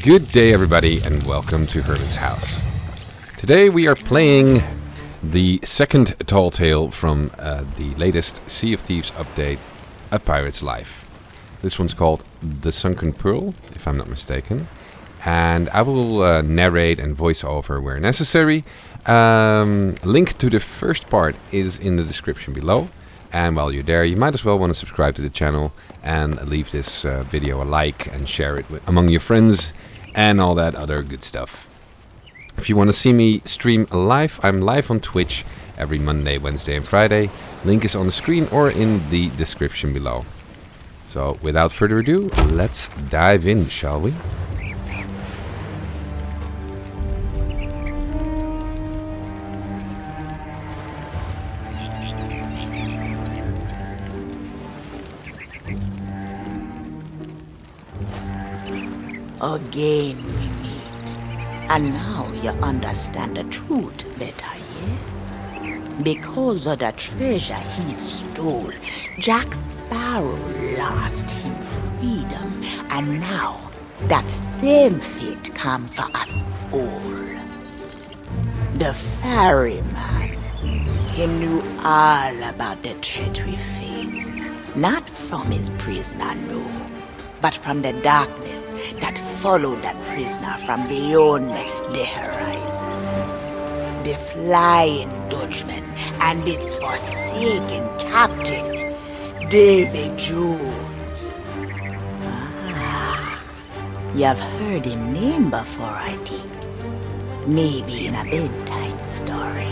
Good day, everybody, and welcome to Hermit's House. Today we are playing the second tall tale from the latest Sea of Thieves update, A Pirate's Life. This one's called The Sunken Pearl, if I'm not mistaken. And I will narrate and voice over where necessary. Link to the first part is in the description below. And while you're there, you might as well want to subscribe to the channel and leave this video a like and share it among your friends and all that other good stuff. If you want to see me stream live, I'm live on Twitch every Monday, Wednesday and Friday. Link is on the screen or in the description below. So without further ado, let's dive in, shall we? Again we meet, and now you understand the truth better, yes? Because of the treasure he stole, Jack Sparrow lost him freedom, and now that same fate come for us all. The ferryman, he knew all about the threat we face, not from his prisoner, no, but from the darkness that followed that prisoner from beyond the horizon. The Flying Dutchman and its forsaken captain, Davy Jones. Ah, you've heard him name before, I think. Maybe in a bedtime story.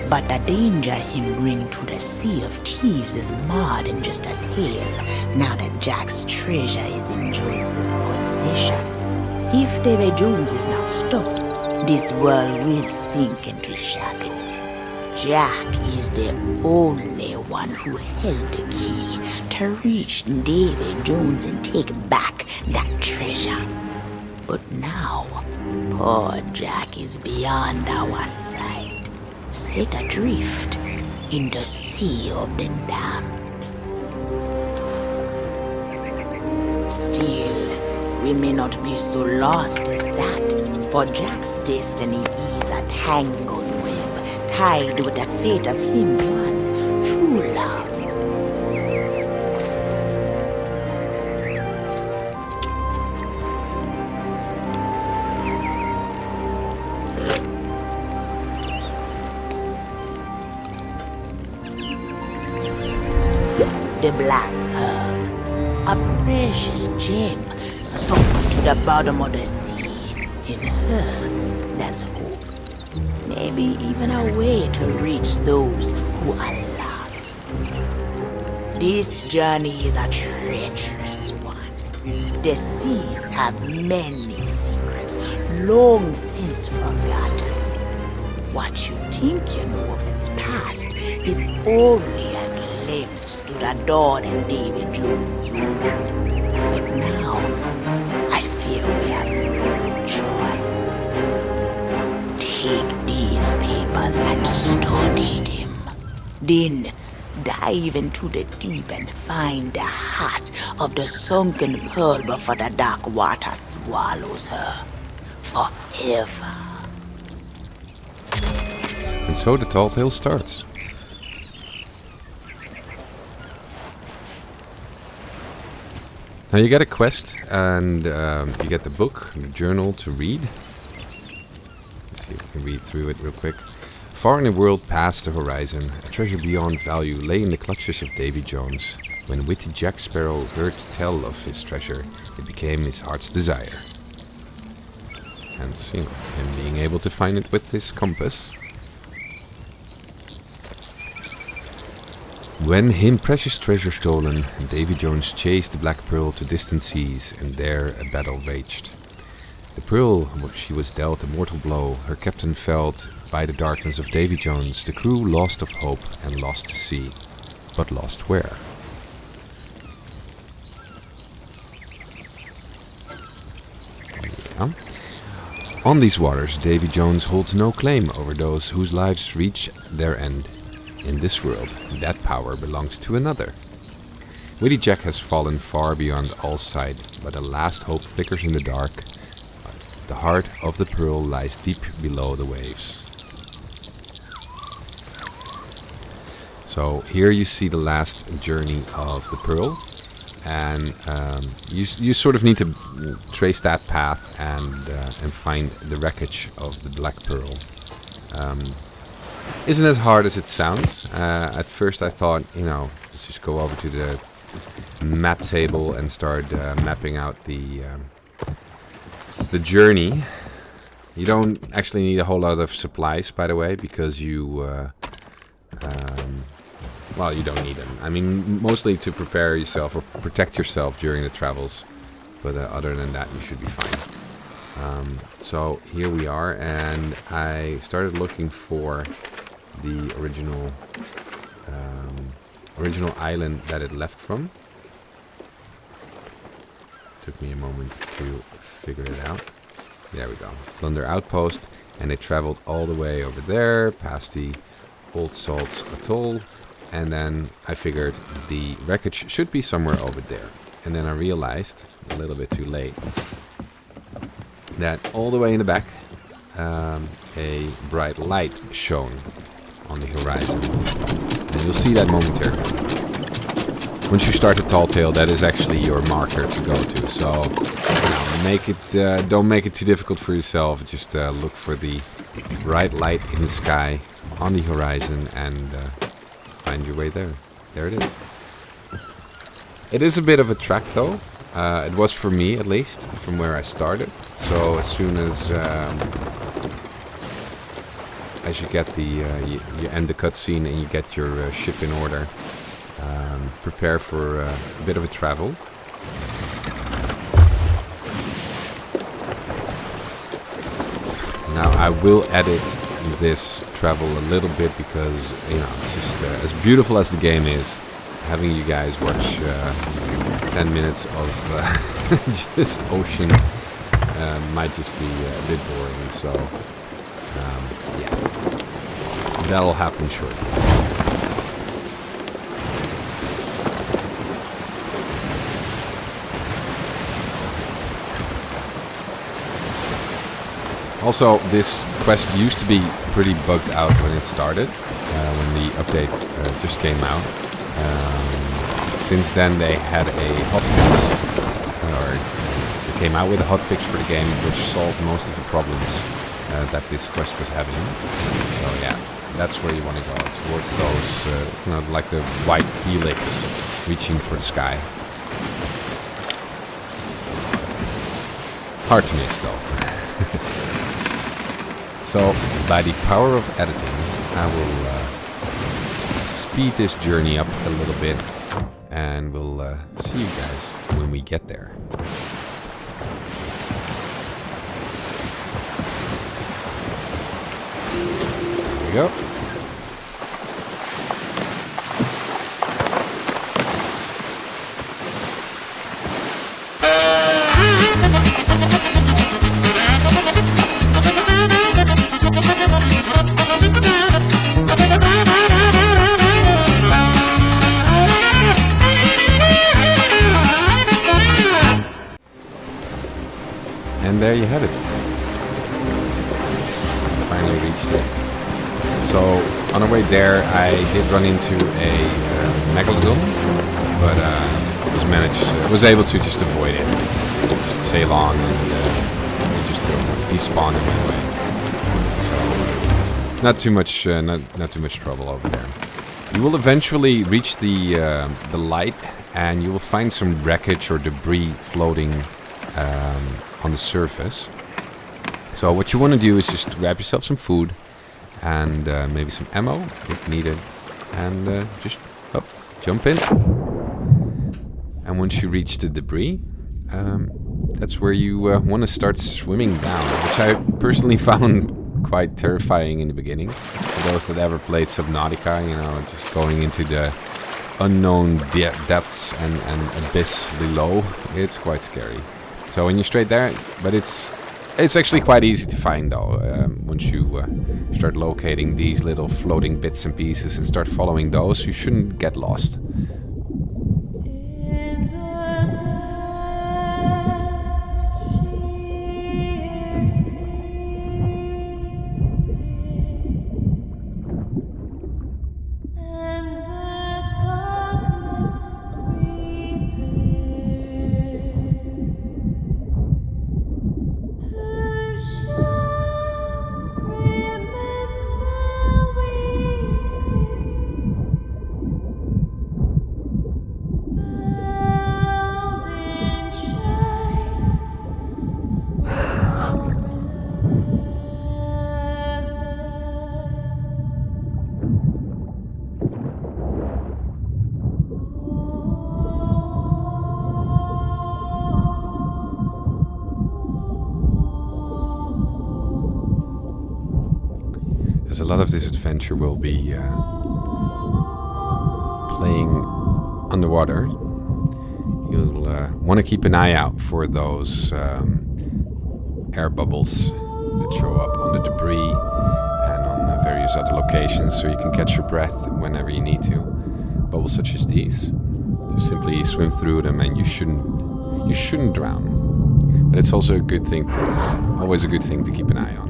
But the danger him bring to the Sea of Thieves is more than just a tale, now that Jack's treasure is in Jones's possession. If David Jones is not stopped, this world will sink into shadow. Jack is the only one who held the key to reach David Jones and take back that treasure. But now, poor Jack is beyond our sight, set adrift in the Sea of the Damned. Still, we may not be so lost as that, for Jack's destiny is a tangled web, tied with the fate of him one true love. The Black Pearl, a precious gem sunk to the bottom of the sea. In her, there's hope. Maybe even a way to reach those who are lost. This journey is a treacherous one. The seas have many secrets, long since forgotten. What you think you know of its past is only a glimpse to the dawn in David Jones' room. But now, I fear we have no choice. Take these papers and study them. Then, dive into the deep and find the heart of the sunken pearl before the dark water swallows her forever. And so the tall tale starts. Now you get a quest and you get the book, the journal to read. Let's see if we can read through it real quick. Far in a world past the horizon, a treasure beyond value lay in the clutches of Davy Jones. When witty Jack Sparrow heard tell of his treasure, it became his heart's desire. Hence, him being able to find it with his compass. When him precious treasure stolen, Davy Jones chased the Black Pearl to distant seas, and there a battle raged. The Pearl, she was dealt a mortal blow, her captain felled by the darkness of Davy Jones, the crew lost of hope and lost to sea. But lost where? Yeah. On these waters, Davy Jones holds no claim over those whose lives reach their end. In this world, that power belongs to another. Witty Jack has fallen far beyond all sight, but a last hope flickers in the dark. The heart of the pearl lies deep below the waves. So here you see the last journey of the pearl, and you sort of need to trace that path and find the wreckage of the black pearl. Isn't as hard as it sounds. At first I thought, let's just go over to the map table and start mapping out the journey. You don't actually need a whole lot of supplies, by the way, because you you don't need them. I mean, mostly to prepare yourself or protect yourself during the travels, but other than that you should be fine. So here we are, and I started looking for the original island that it left from. Took me a moment to figure it out. There we go. Plunder Outpost, and they traveled all the way over there, past the Old Salts Atoll, and then I figured the wreckage should be somewhere over there. And then I realized, a little bit too late, that all the way in the back, a bright light shone on the horizon. And you'll see that momentarily. Once you start a tall tale, that is actually your marker to go to. So, don't make it too difficult for yourself. Just look for the bright light in the sky on the horizon and find your way there. There it is. It is a bit of a trek, though. It was for me, at least, from where I started. So as soon as you get you end the cutscene and you get your ship in order, prepare for a bit of a travel. Now I will edit this travel a little bit because it's just as beautiful as the game is, having you guys watch 10 minutes of just ocean might just be a bit boring. So yeah, that'll happen shortly. Also, this quest used to be pretty bugged out when it started, when the update just came out. Since then they had a hotfix, or they came out with a hotfix for the game, which solved most of the problems that this quest was having. So yeah, that's where you want to go, towards those, like the white helix reaching for the sky. Hard to miss though. So, by the power of editing, I will speed this journey up a little bit, and we'll see you guys when we get there. There we go. And there you have it. Finally reached it. So on our way there, I did run into a megalodon, but was able to just avoid it. Just sail on, and it just despawned in my way. So not too much trouble over there. You will eventually reach the light, and you will find some wreckage or debris floating on the surface. So what you want to do is just grab yourself some food and maybe some ammo if needed, and just jump in. And once you reach the debris, that's where you want to start swimming down, which I personally found quite terrifying in the beginning. For those that ever played Subnautica, just going into the unknown depths and abyss below, it's quite scary. So when you're straight there, but it's actually quite easy to find though. Once you start locating these little floating bits and pieces and start following those, you shouldn't get lost. a lot of this adventure will be playing underwater. You'll want to keep an eye out for those air bubbles that show up on the debris and on various other locations, so you can catch your breath whenever you need to. Bubbles such as these, just simply swim through them, and you shouldn't drown. But it's also a good thing always a good thing to keep an eye on.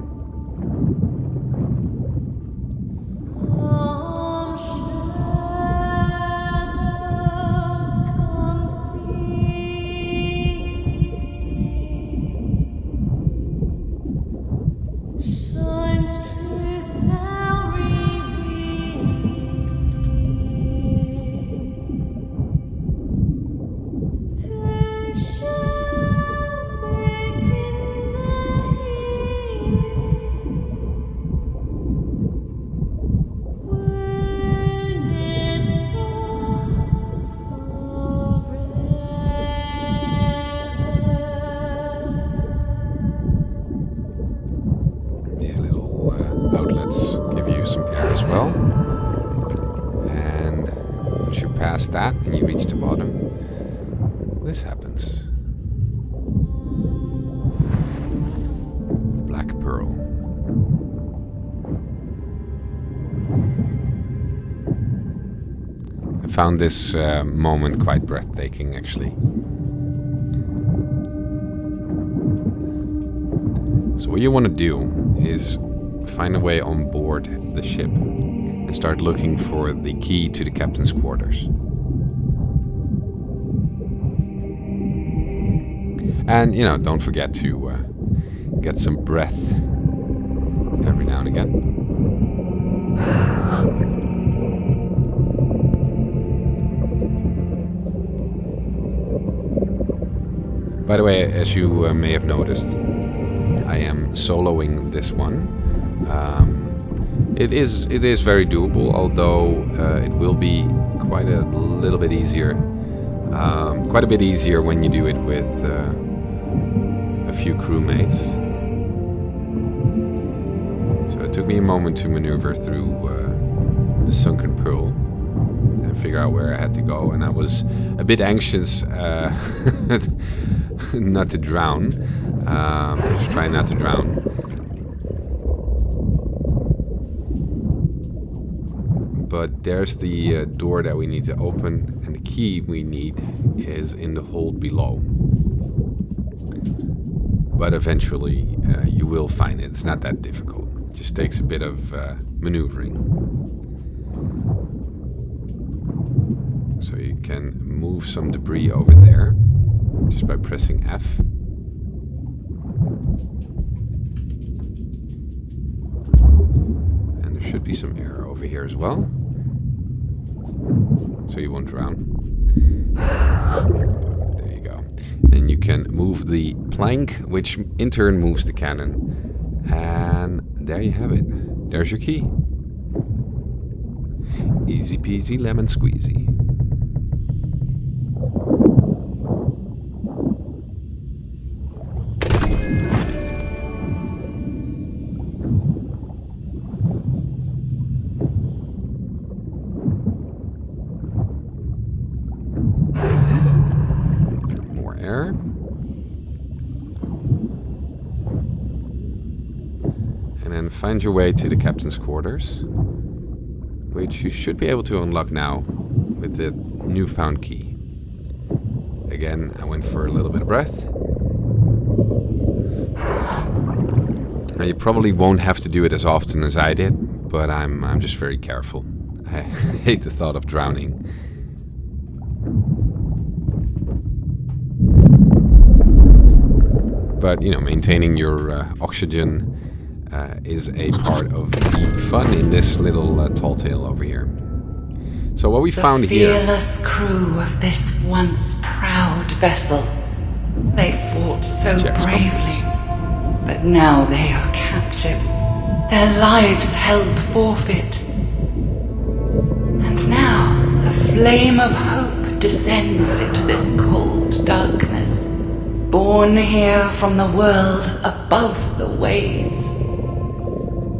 Outlets give you some air as well, and once you pass that and you reach the bottom, this happens. Black pearl. I found this moment quite breathtaking, actually. So what you want to do is find a way on board the ship and start looking for the key to the captain's quarters. And, don't forget to get some breath every now and again. By the way, as you may have noticed, I am soloing this one. It is very doable, although it will be quite a bit easier when you do it with a few crewmates. So it took me a moment to maneuver through the sunken pearl and figure out where I had to go, and I was a bit anxious not to drown. Just trying not to drown. But there's the door that we need to open, and the key we need is in the hold below. But eventually you will find it. It's not that difficult. It just takes a bit of maneuvering. So you can move some debris over there just by pressing F. And there should be some air over here as well, so you won't drown. There you go. Then you can move the plank, which in turn moves the cannon. And there you have it. There's your key. Easy peasy lemon squeezy. And then find your way to the captain's quarters, which you should be able to unlock now with the newfound key. Again, I went for a little bit of breath. Now you probably won't have to do it as often as I did, but I'm just very careful. I hate the thought of drowning. But, maintaining your oxygen is a part of the fun in this little tall tale over here. So what we found here... The fearless crew of this once proud vessel. They fought so bravely, but now they are captive. Their lives held forfeit. And now a flame of hope descends into this cold darkness. Born here from the world above the waves.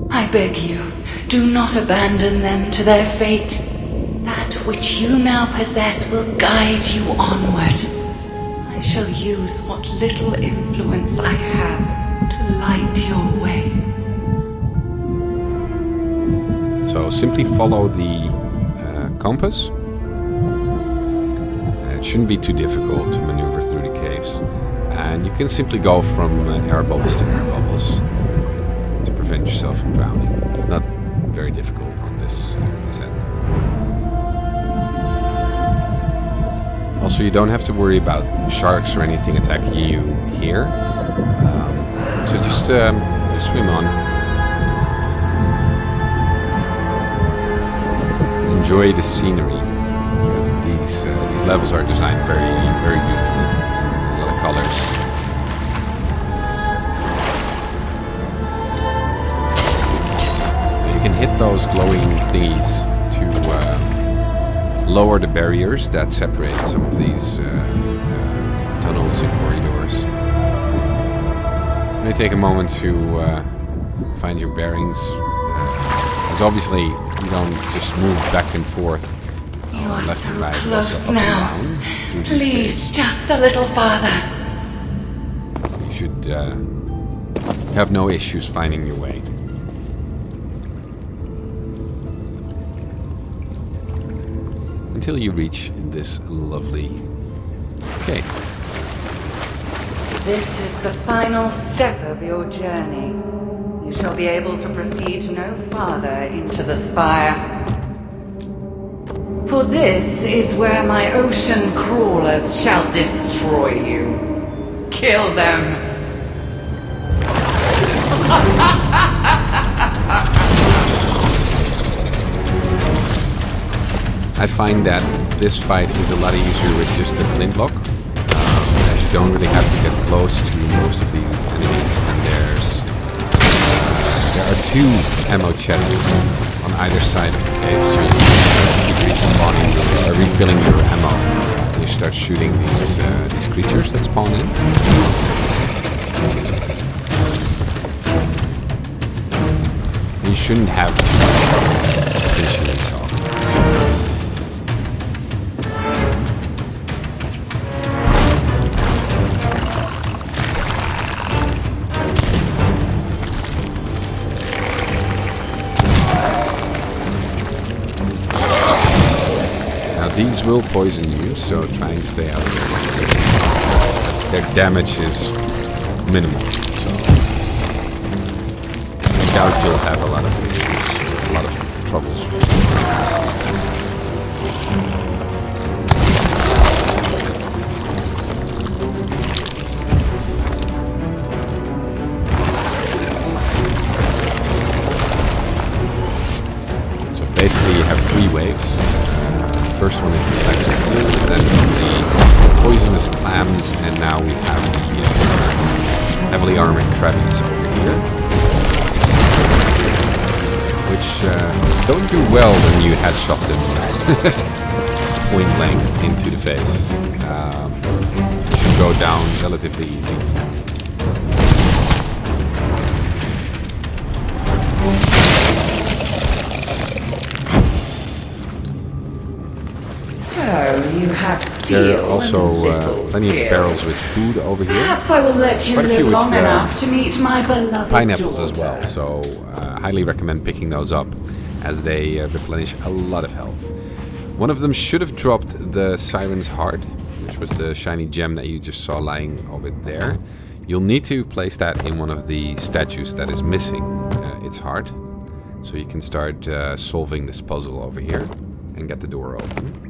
I beg you, Do not abandon them to their fate. That which you now possess will guide you onward. I shall use what little influence I have to light your way. So simply follow the compass. It shouldn't be too difficult to maneuver through the caves. And you can simply go from air bubbles to air bubbles to prevent yourself from drowning. It's not very difficult on this end. Also, you don't have to worry about sharks or anything attacking you here. So just swim on. Enjoy the scenery, because these levels are designed very, very beautifully. A lot of colors. You can hit those glowing thingies to lower the barriers that separate some of these tunnels and corridors. May take a moment to find your bearings, as obviously you don't just move back and forth. You are left so and right, but close also up and now. down through these Please, caves. just a little farther. You should have no issues finding your way. Until you reach this lovely cave. This is the final step of your journey. You shall be able to proceed no farther into the spire. For this is where my ocean crawlers shall destroy you. Kill them. I find that this fight is a lot easier with just a flintlock. As you don't really have to get close to most of these enemies, and there are 2 ammo chests on either side of the cave, so you can keep respawning, refilling your ammo when you start shooting these creatures that spawn in. And you shouldn't have to finish these off. These will poison you, so try and stay out of there. Their damage is minimal, so I doubt you'll have a lot of issues, a lot of troubles. So basically you have 3 waves. First one is the electric, then the poisonous clams, and now we have the heavily armored crabbies over here, which don't do well when you headshot them point blank into the face. Should go down relatively easy. You have steel. There are also plenty of barrels with food over here. Perhaps I will let you Quite a live few with, long enough to meet my beloved pineapples as daughter. well, so highly recommend picking those up, as they replenish a lot of health. One of them should have dropped the Siren's Heart, which was the shiny gem that you just saw lying over there. You'll need to place that in one of the statues that is missing its heart, so you can start solving this puzzle over here and get the door open.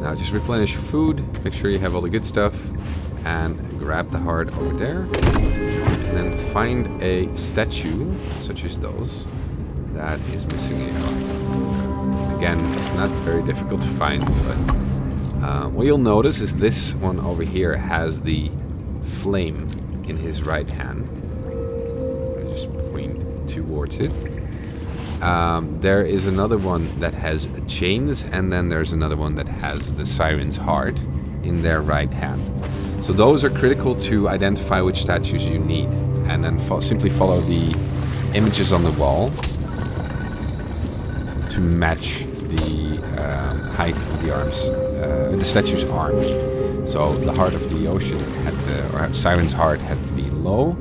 Now just replenish your food, make sure you have all the good stuff, and grab the heart over there. And then find a statue, such as those, that is missing a heart. Again, it's not very difficult to find, but what you'll notice is this one over here has the flame in his right hand. I just point towards it. There is another one that has chains, and then there's another one that has the Siren's Heart in their right hand. So those are critical to identify which statues you need, and then simply follow the images on the wall to match the height of the arms, the statue's arm. So the heart of the ocean or Siren's heart had to be low,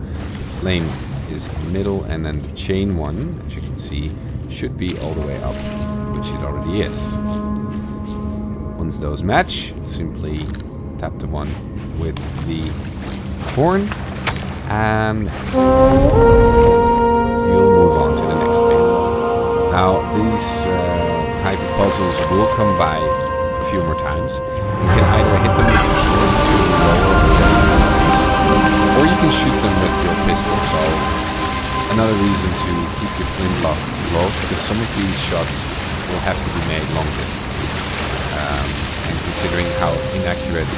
flame is in the middle, and then the chain one, as you can see, should be all the way up, which it already is. Once those match, simply tap the one with the horn, and you'll move on to the next bit. Now, these type of puzzles will come by a few more times. You can either hit them with your sword to lower or you can shoot them with your pistol. So another reason to keep your flintlock low, because some of these shots will have to be made long distance. And considering how inaccurate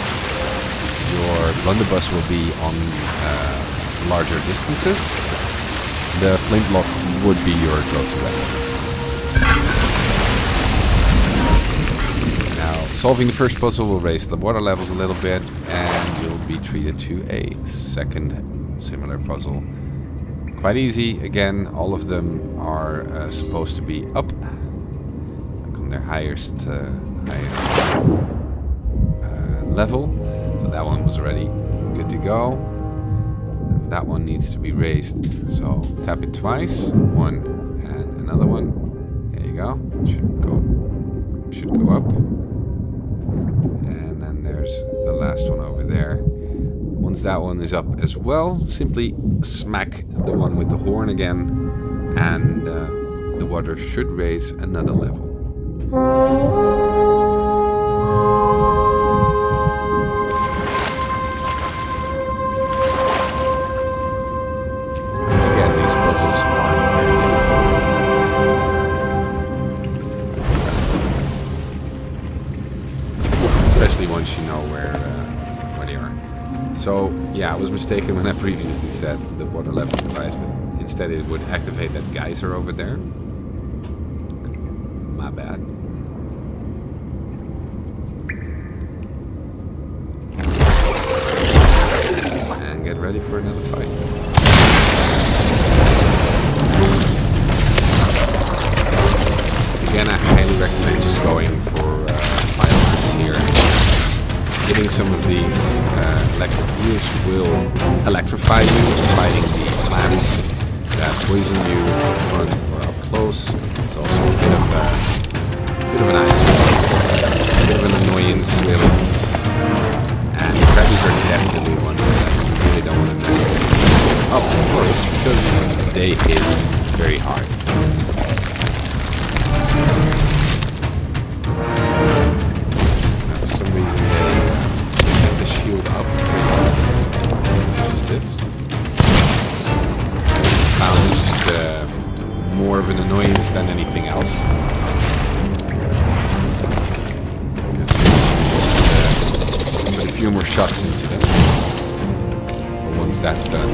your blunderbuss will be on larger distances, the flintlock would be your go-to weapon. Now, solving the first puzzle will raise the water levels a little bit, and you'll be treated to a second similar puzzle. Quite easy. Again, all of them are supposed to be up on their highest level. So that one was already good to go. And that one needs to be raised. So tap it twice, one and another one. There you go. Should go up. And then there's the last one over there. Once that one is up as well, simply smack the one with the horn again, and the water should raise another level. Again, these puzzles aren't very difficult, especially once you know where they are. So, yeah, I was mistaken when I previously said the water level would rise, but instead it would activate that geyser over there. My bad. And get ready for another fight. Again, I highly recommend just going for firearms here. Getting some of these electric eels will electrify you, fighting the lamps that poison you in front or up close. It's also a bit of an eyesore, a bit of an annoyance, really. And the crabbies are definitely ones that you really don't want to mess with. Oh, of course, because they hit very hard. Up. Use this. Found just more of an annoyance than anything else. Because put a few more shots into them. But once that's done,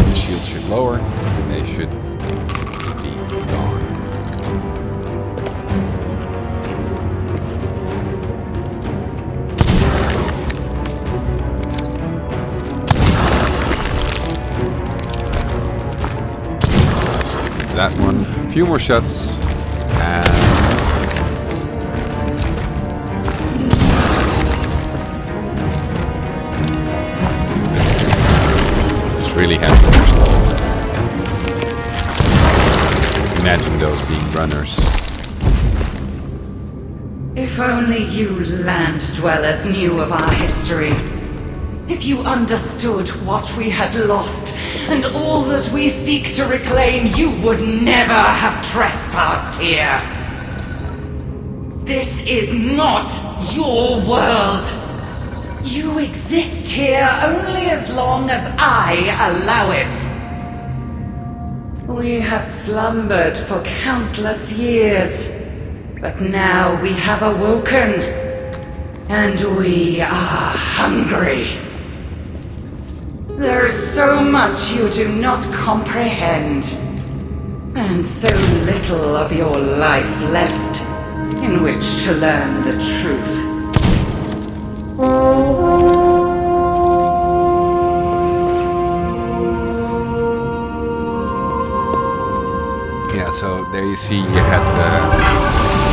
the shield should lower, and they should be gone. That one, a few more shots, and just really happy. Imagine those being runners. If only you land dwellers knew of our history. If you understood what we had lost, and all that we seek to reclaim, you would never have trespassed here. This is not your world. You exist here only as long as I allow it. We have slumbered for countless years, but now we have awoken, and we are hungry. There is so much you do not comprehend, and so little of your life left in which to learn the truth. you see you had to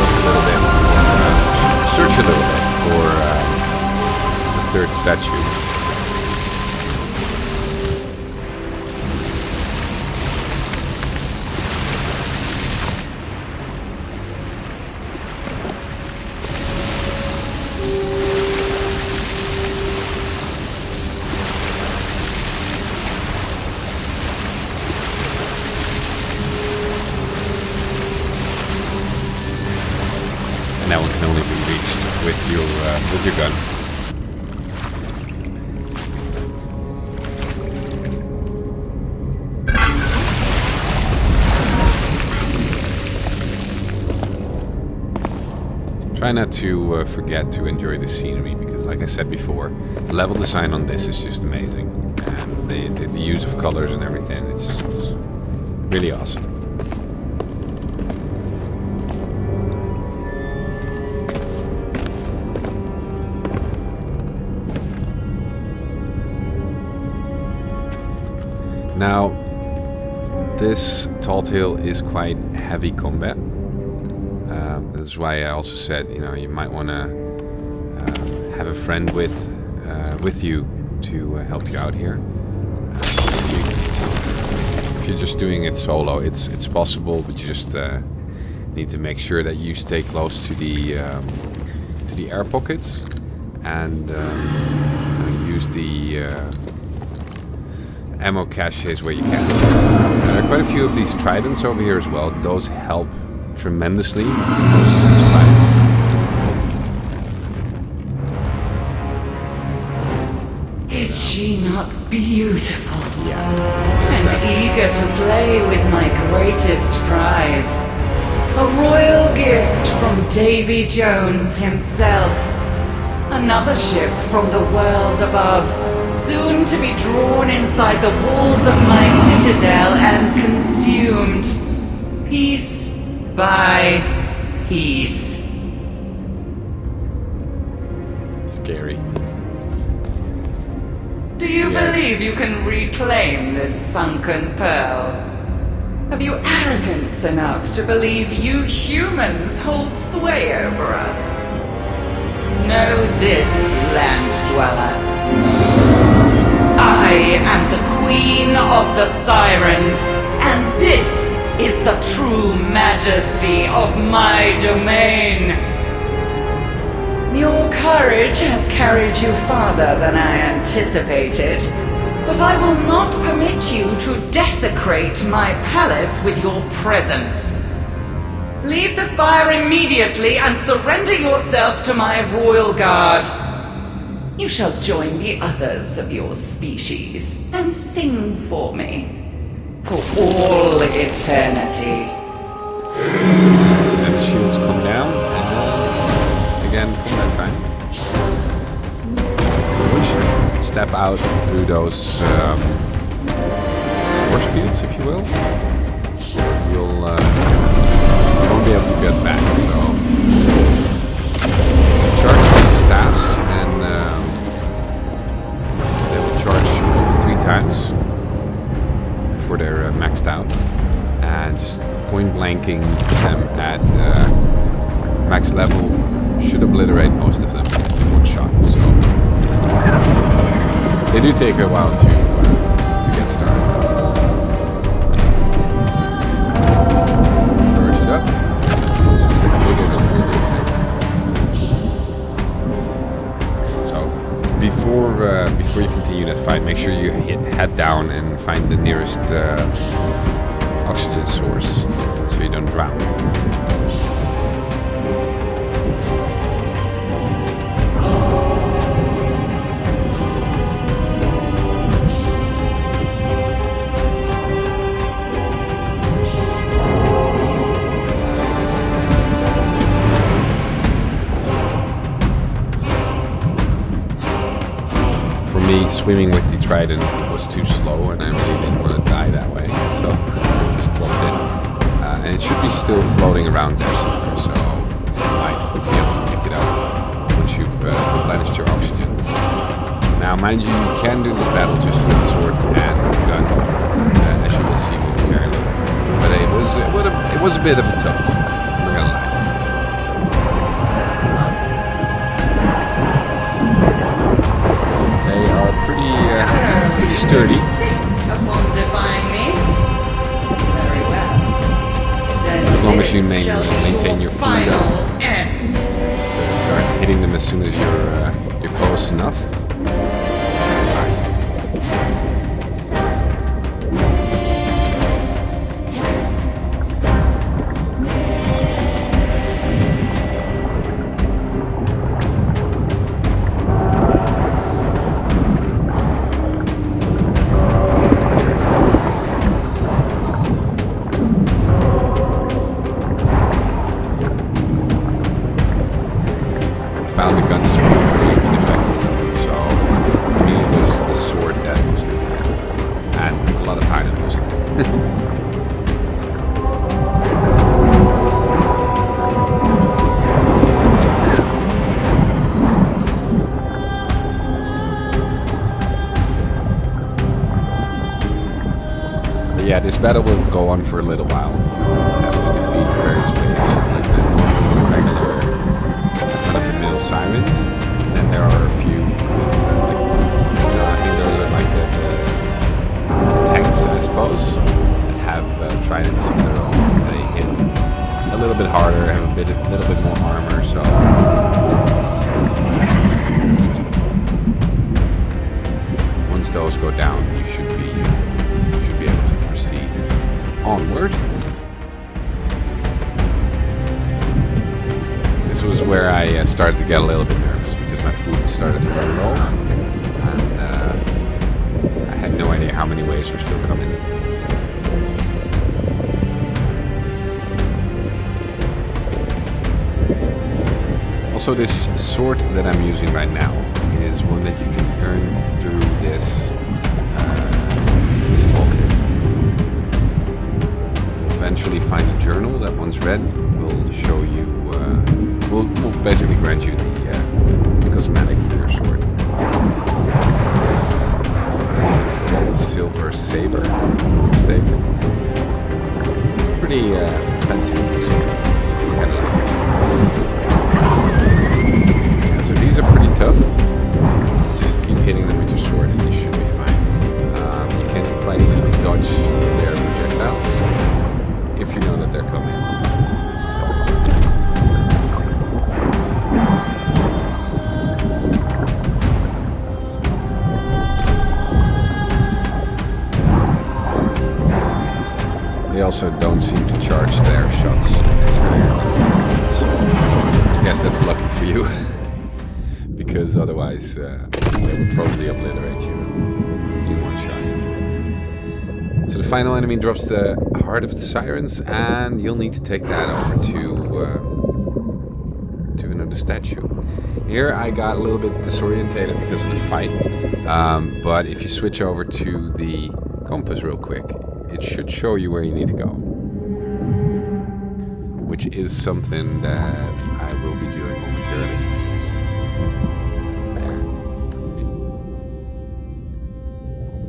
look a little bit, search a little bit for the third statue. That one can only be reached with your gun. Try not to forget to enjoy the scenery, because like I said before, the level design on this is just amazing. And the use of colors and everything, it's really awesome. Now, this Tall Tale is quite heavy combat. That's why I also said, you might want to have a friend with you to help you out here. If you're just doing it solo, it's possible, but you just need to make sure that you stay close to the air pockets and use the ammo caches where you can. There are quite a few of these tridents over here as well. Those help tremendously. Is she not beautiful? Yeah. And eager to play with my greatest prize. A royal gift from Davy Jones himself. Another ship from the world above, soon to be drawn inside the walls of my citadel and consumed, piece by piece. Scary. Do you believe you can reclaim this sunken pearl? Have you arrogance enough to believe you humans hold sway over us? Know this, land dweller. I am the queen of the sirens, and this is the true majesty of my domain. Your courage has carried you farther than I anticipated, but I will not permit you to desecrate my palace with your presence. Leave the spire immediately and surrender yourself to my royal guard. You shall join the others of your species and sing for me for all eternity. And the shields come down, and again, combat time. Step out through those force fields, if you will. You won't be able to get back, so charge these staffs, and they will charge 3 times before they're maxed out, and just point blanking them at max level should obliterate most of them in one shot. So they do take a while to get started. Charge it up. This is the biggest release. So before you continue that fight, make sure you head down and find the nearest oxygen source so you don't drown. Swimming with the trident was too slow, and I really didn't want to die that way, so I just plugged in. And it should be still floating around there somewhere, so you might be able to pick it up once you've replenished your oxygen. Now, mind you, you can do this battle just with sword and gun, as you will see momentarily. But it was it was a bit of a tough one. I'm not gonna lie. They are pretty sturdy. Insist upon defying me? Very well. Then As long as you this shall be maintain your food final up. end. Just start hitting them as soon as you're close enough. Found the guns to be pretty ineffective. So for me it was the sword that mostly did it. And a lot of pineapples. But yeah, this battle will go on for a little while. You'll have to defeat various waves like the regular run-of-the-mill sirens, and then there are a few. I think those are like the tanks, I suppose, that have tridents of their own. They hit a little bit harder, have a little bit more armor. So once those go down, you should be able to proceed onward. This was where I started to get a little bit nervous because my food started to run low, and I had no idea how many waves were still coming. Also, this sword that I'm using right now is one that you can earn through this tall tale. Eventually find a journal that once read will show you will basically grant you the cosmetic for your sword. It's called Silver Saber, if I'm not mistaken. Pretty fancy. Kind of like it. Yeah, so these are pretty tough. Just keep hitting them with your sword and you should be fine. You can quite easily dodge their projectiles if you know that they're coming. They also don't seem to charge their shots any higher. So I guess that's lucky for you. Because otherwise they would probably obliterate you in one shot. So the final enemy drops the Heart of the Sirens, and you'll need to take that over to another statue. Here I got a little bit disorientated because of the fight, but if you switch over to the compass real quick, it should show you where you need to go, which is something that I will be doing momentarily. There.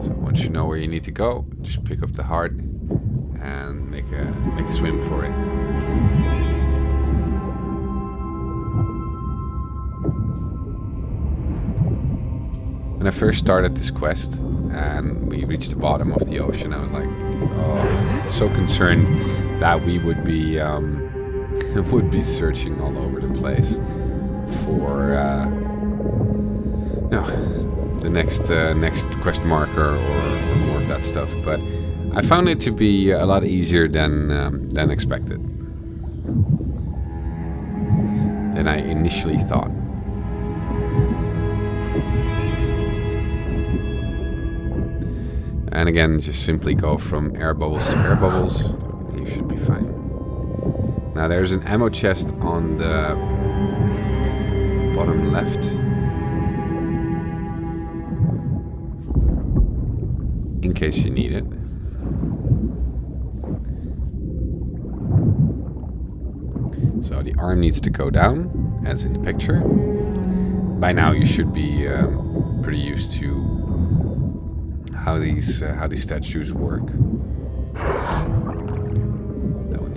So once you know where you need to go, just pick up the heart and make a swim for it. When I first started this quest and we reached the bottom of the ocean, I was like, oh, so concerned that we would be searching all over the place for the next quest marker or more of that stuff. But I found it to be a lot easier than expected, than I initially thought. And again, just simply go from air bubbles to air bubbles. You should be fine. Now there's an ammo chest on the bottom left. In case you need it. So the arm needs to go down, as in the picture. By now you should be pretty used to how these statues work.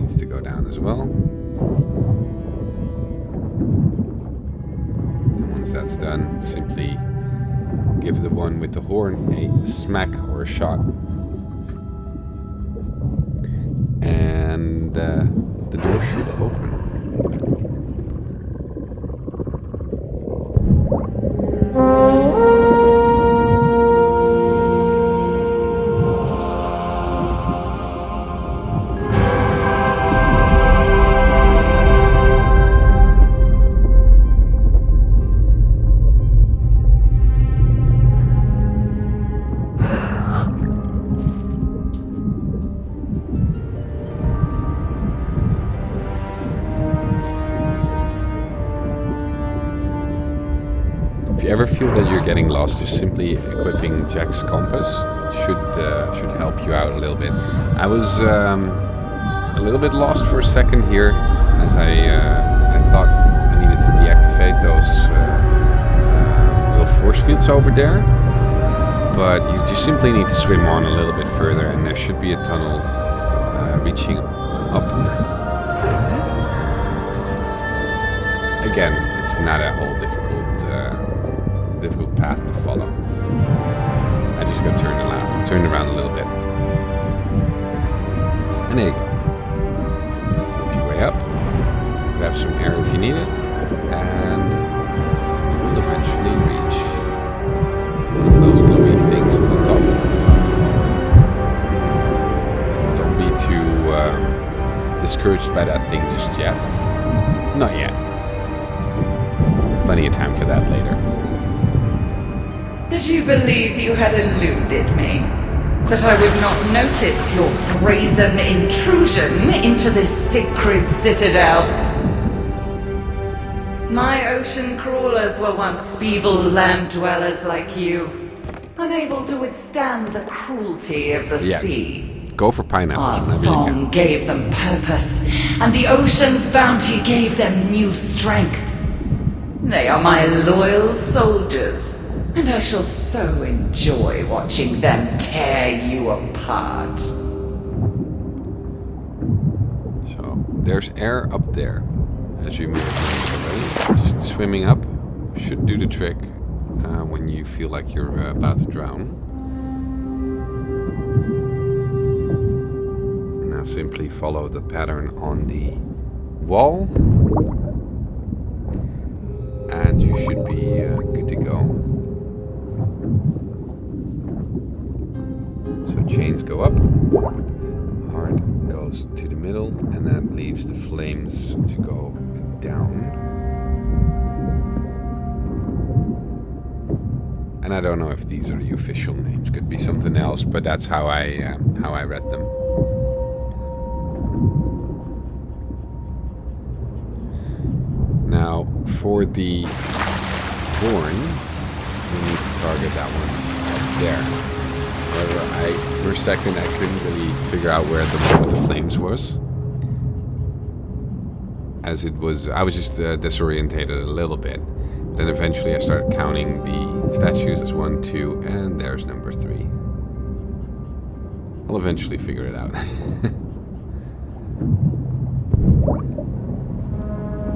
needs to go down as well. And once that's done, simply give the one with the horn a smack or a shot. And the door should open. If you ever feel that you're getting lost, just simply equipping Jack's compass should help you out a little bit. I was a little bit lost for a second here, as I thought I needed to deactivate those little force fields over there. But you just simply need to swim on a little bit further, and there should be a tunnel reaching up. Again, it's not a whole difficult path to follow. I just got turned around a little bit. And there you go. Move your way up. Grab some air if you need it. And you will eventually reach one of those glowy things on the top. Don't be too discouraged by that thing just yet. Not yet. Plenty of time for that later. Did you believe you had eluded me? That I would not notice your brazen intrusion into this sacred citadel? My ocean crawlers were once feeble land dwellers like you, unable to withstand the cruelty of the sea. Go for pineapples. Our song gave them purpose, and the ocean's bounty gave them new strength. They are my loyal soldiers, and I shall so enjoy watching them tear you apart. So, there's air up there, as you may have noticed already. Just swimming up should do the trick when you feel like you're about to drown. Now simply follow the pattern on the wall, and you should be good to go. So chains go up, heart goes to the middle, and that leaves the flames to go down. And I don't know if these are the official names, could be something else, but that's how I read them. Now for the horn, we need to target that one up there. However, for a second I couldn't really figure out where the one with the flames was. As it was, I was just disorientated a little bit. Then eventually I started counting the statues as 1, 2, and there's number 3. I'll eventually figure it out.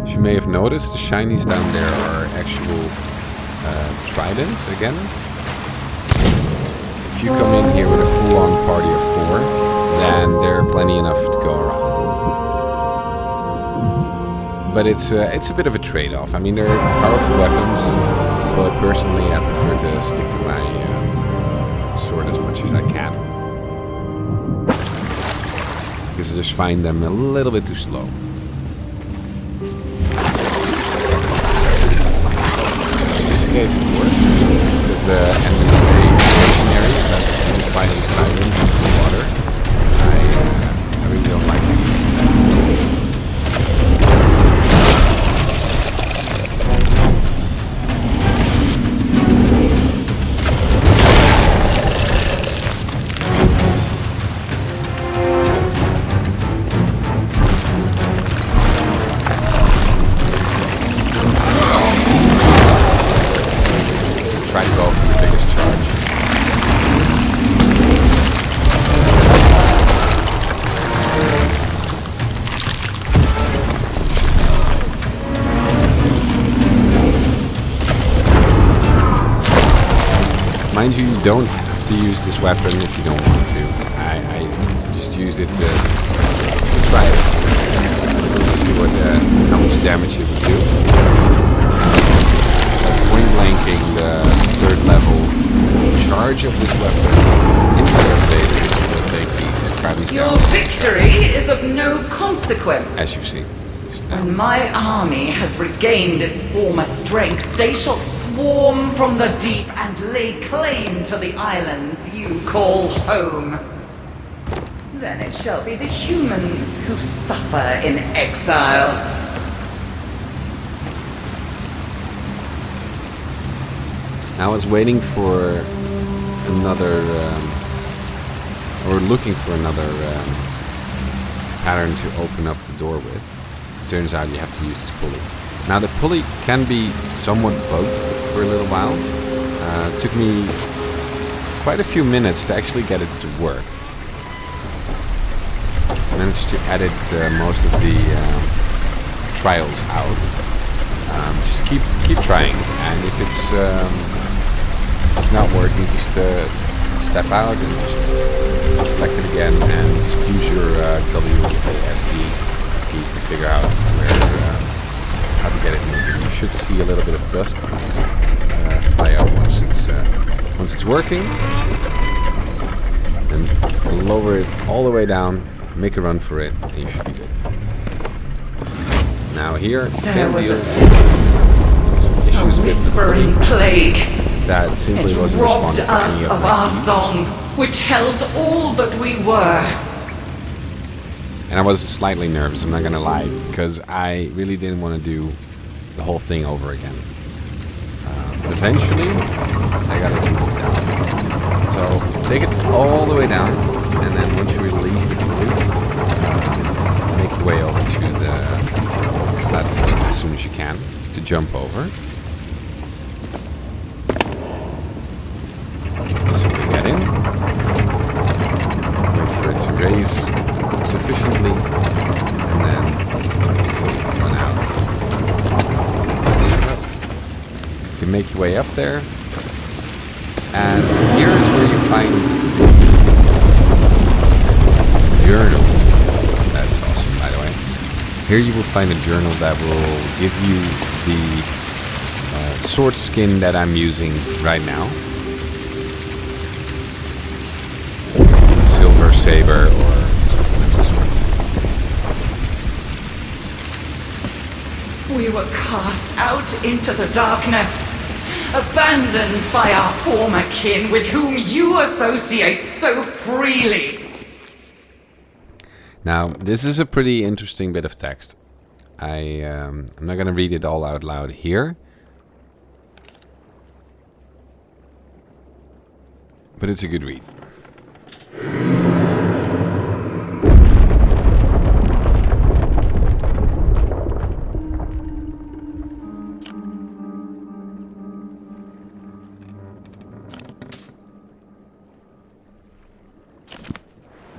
As you may have noticed, the shinies down there are actual tridents again. If you come in here with a full-on party of 4, then there are plenty enough to go around. But it's a bit of a trade-off. I mean, they're powerful weapons, but personally I prefer to stick to my sword as much as I can. Because I just find them a little bit too slow. In this case it works, because the enemies stay stationary, but when you fight in silence in the water, I really don't like to use that. Try to go for the biggest charge. don't have to use this weapon if you don't want to. I just used it to try it. To see how much damage it would do. Point blanking the 3rd level charge of this weapon into their faces will take these crabbies Your down. victory is of no consequence. As you've seen. When my army has regained its former strength, they shall swarm from the deep and lay claim to the islands you call home. Then it shall be the humans who suffer in exile. I was waiting for another, or looking for another pattern to open up the door with. Turns out you have to use this pulley. Now the pulley can be somewhat bugged for a little while. Took me quite a few minutes to actually get it to work. Managed to edit most of the trials out. Just keep trying, and if it's not working, just step out and just select it again, and just use your WASD keys to figure out how to get it moving. You should see a little bit of dust fly out once it's working, and lower it all the way down, make a run for it, and you should be good. Now here, same deal. Some issues with the whispering plague. that simply It wasn't robbed responding to us any of of my our keys. song, which held all that we were. And I was slightly nervous, I'm not gonna lie, because I really didn't want to do the whole thing over again. But eventually, I got it to move down. So take it all the way down, and then once you release the pulley, make your way over to the platform as soon as you can to jump over. Simply get in, wait for it to raise sufficiently, and then run out. You can make your way up there, and here's where you find the journal. That's awesome, by the way. Here you will find a journal that will give you the sword skin that I'm using right now. Silver saber or something of the sort. We were cast out into the darkness, abandoned by our former kin with whom you associate so freely. Now, this is a pretty interesting bit of text. I'm not going to read it all out loud here. But it's a good read.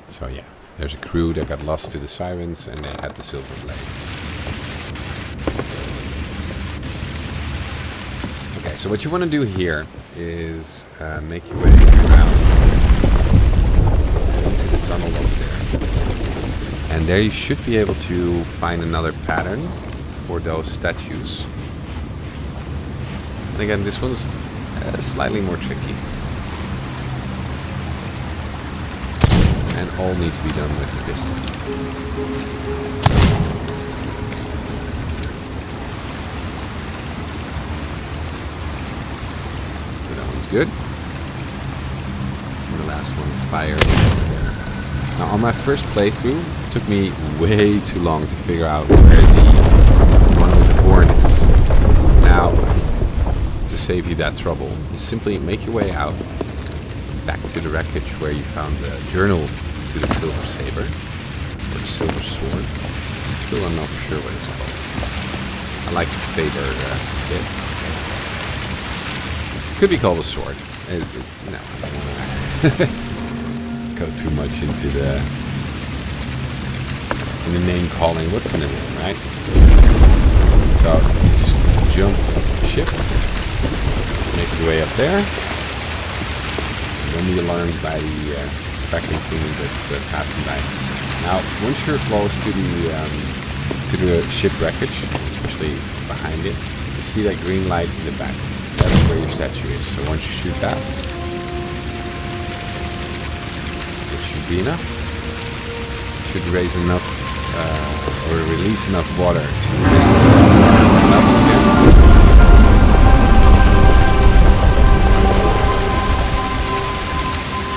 So yeah, there's a crew that got lost to the sirens and they had the silver blade. Okay, so what you want to do here is make your way around into the tunnel over there. And there you should be able to find another pattern for those statues. And again, this one's slightly more tricky. And all need to be done with the pistol. So that one's good. And the last one, fire over there. Now on my first playthrough, it took me way too long to figure out where the one with the horn is. Now, to save you that trouble, you simply make your way out back to the wreckage where you found the journal to the silver saber, or the silver sword. Still don't know for sure what it's called. I like the saber bit. Could be called a sword. No, I don't want to go too much into the name calling. What's in the name, right? So just jump ship, make your way up there. alarmed by the vacuum cleaner that's passing by. Now, once you're close to the ship wreckage, especially behind it, you see that green light in the back. That's where your statue is. So once you shoot that, it should be enough. It should raise enough or release enough water to raise the level again.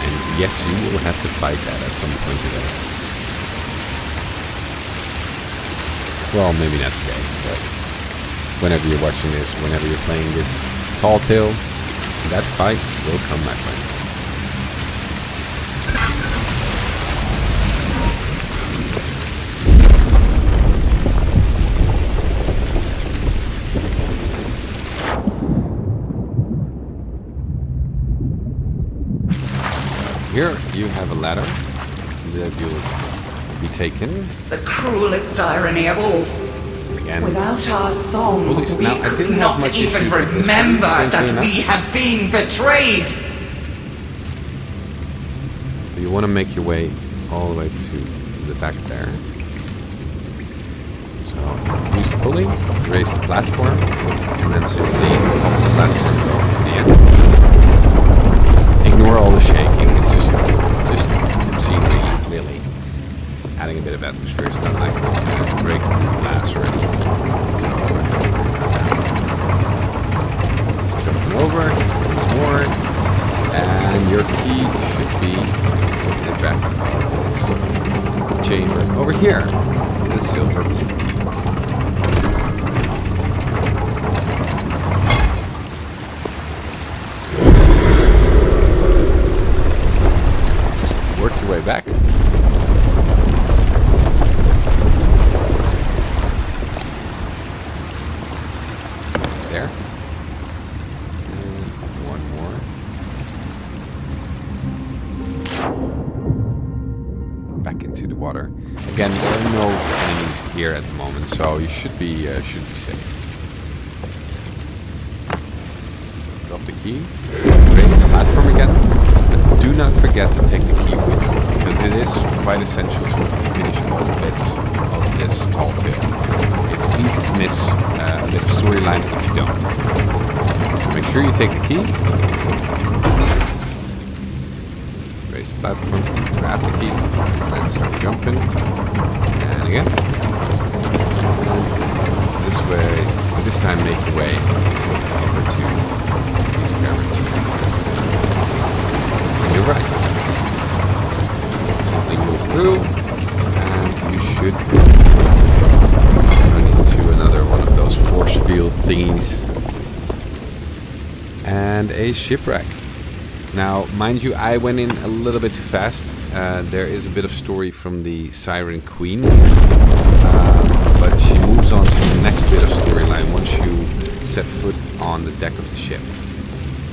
And yes, you will have to fight that at some point today. Well, maybe not today, but whenever you're watching this, whenever you're playing this Tall Tale, that fight will come, my friend. Here you have a ladder that you'll be taken. The cruelest irony of all. Again. Without our song, we Now, I could didn't have not much even issues with this, remember strangely that enough. we have been betrayed. You want to make your way all the way to the back there. So use the pulley, raise the platform, and then simply help the platform go to the end. Ignore all the shaking. It's just scenery, really. It's adding a bit of atmosphere. It's not like it's going to break through the glass or anything. So jumping over once more, and your key should be in the back of this chamber over here. The silver blue key. Just work your way back. There. And one more. Back into the water. Again, there are no enemies here at the moment, so you should be safe. Drop the key. Raise the platform again. But do not forget to take the key with you, because it is quite essential to finish all the bits of this Tall Tale. It's easy to miss a bit of storyline if you don't. So make sure you take the key. Raise the platform, grab the key, and then start jumping. And again. This way, this time make your way over to these caverns here. And you're right. Simply move through, and you should run into another one of those force field thingies. And a shipwreck. Now, mind you, I went in a little bit too fast. There is a bit of story from the Siren Queen, but she moves on to the next bit of storyline once you set foot on the deck of the ship.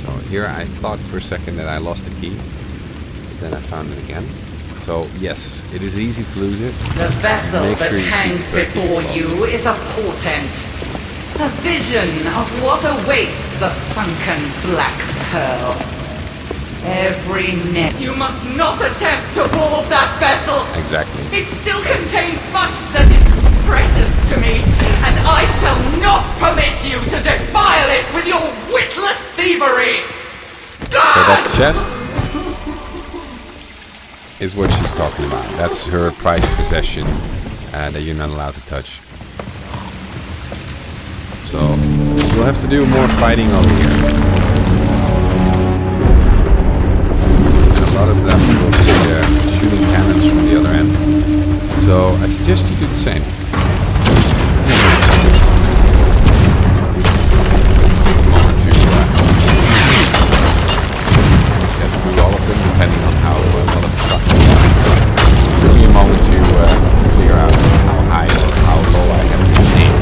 So here I thought for a second that I lost the key, but then I found it again. So yes, it is easy to lose it. The vessel Make that sure you hangs keep it before close. you is a portent. A vision of what awaits the sunken black pearl. Every net. You must not attempt to board that vessel. Exactly. It still contains much that is precious to me, and I shall not permit you to defile it with your witless thievery. So that chest is what she's talking about. That's her prized possession that you're not allowed to touch. So we'll have to do more fighting over here. A lot of them will be shooting cannons from the other end. So I suggest you do the same. It's a moment to get through all of them, depending on how a lot of trucks are. Give me a moment to figure out how high or how low I have to aim.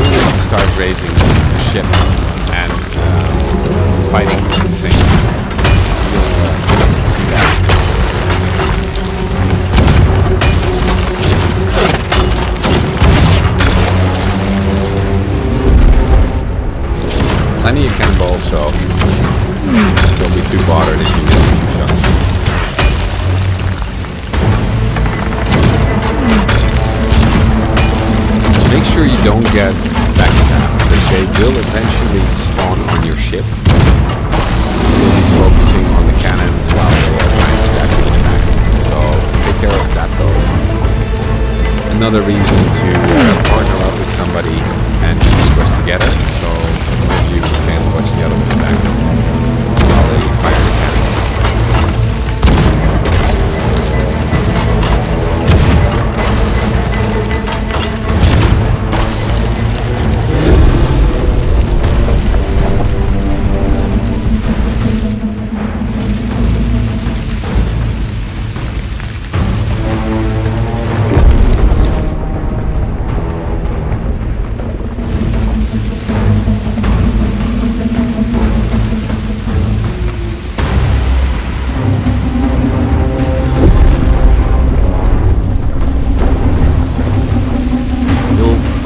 We need to start raising the ship and fighting at the same time. You'll see that. Plenty of cannonballs so don't be too bothered if you miss a few shots. Make sure you don't get backstabbed, because they will eventually spawn on your ship. You'll be focusing on the cannons while they are trying to stab you in the back. So take care of that though. Another reason to partner up with somebody and squash together, so one of you can watch the other one back while they fire the cannons.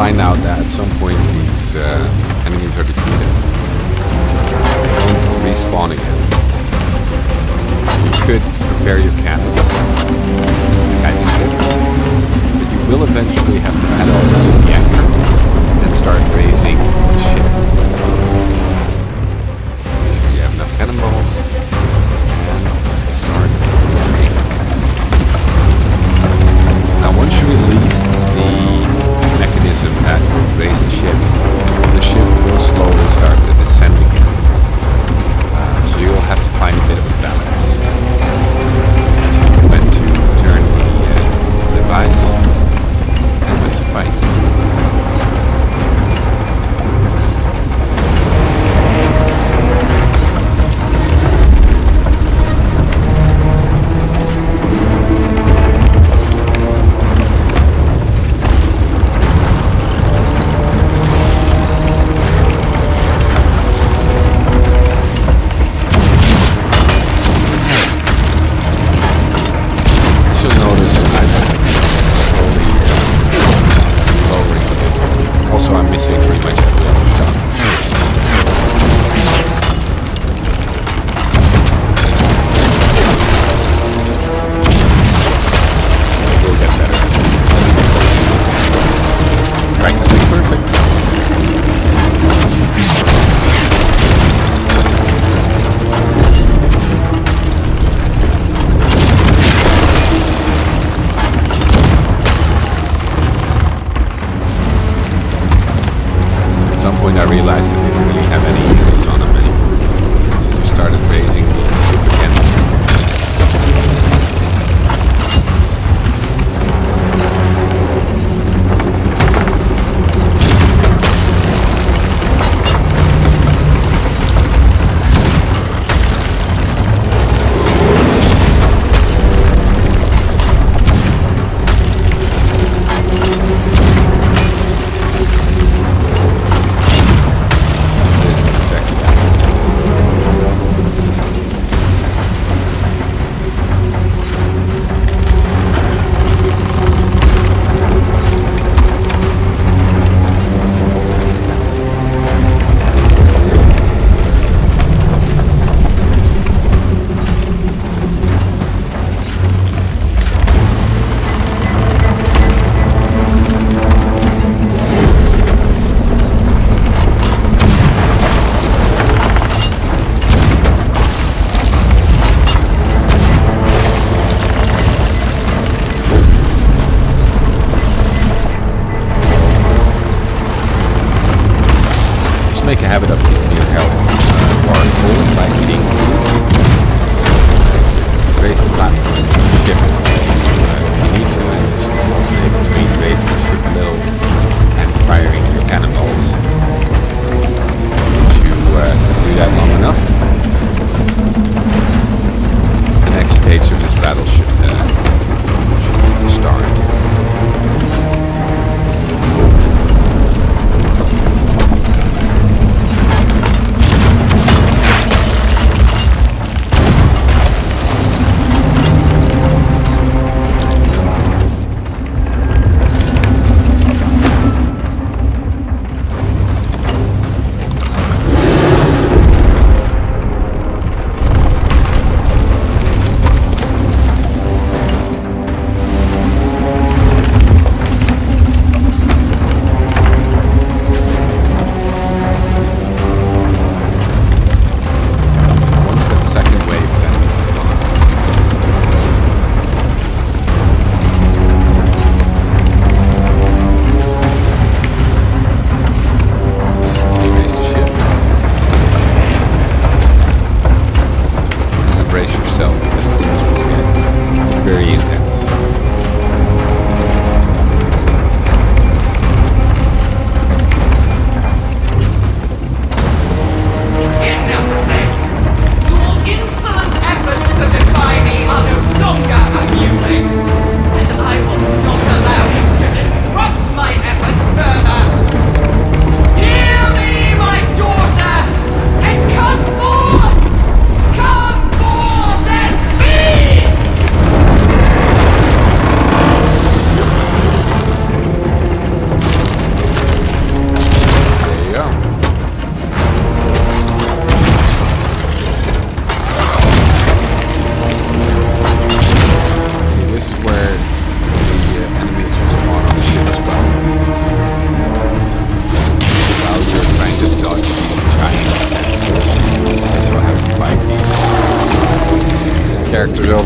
Find out that at some point these enemies are defeated. They won't respawn again. You could prepare your cannons, guide your ship, but you will eventually have to head over to the anchor and start raising the ship. Make sure you have enough cannonballs and start firing. Now once you release the mechanism that will raise the ship will slowly start to descend again. So you'll have to find a bit of a balance. When to turn the device and when to fight. I realized that they didn't really have any units on them anymore. So I started raising the ship again. Make a habit of keeping your health bar full by eating food. Raise the platform and ship if you need to, and just alternate between raising the ship a little and firing your cannonballs. Once you do that long enough, the next stage of this battle should start.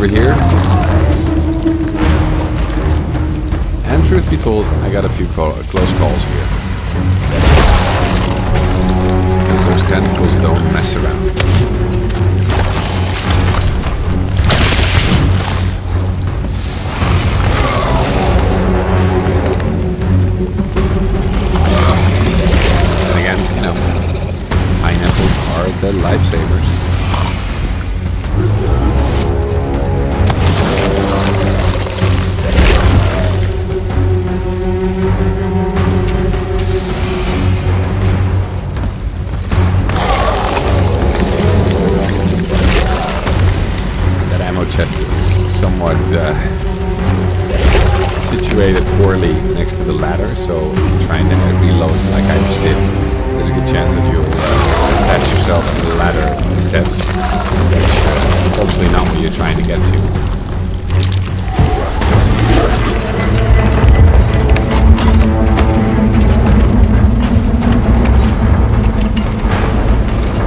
over here. And truth be told, I got a few close calls here. Because those tentacles don't mess around. And again, you know, pineapples are the lifesavers. Chest is somewhat situated poorly next to the ladder, so trying to reload like I just did, there's a good chance that you'll attach yourself to the ladder instead. Hopefully not what you're trying to get to.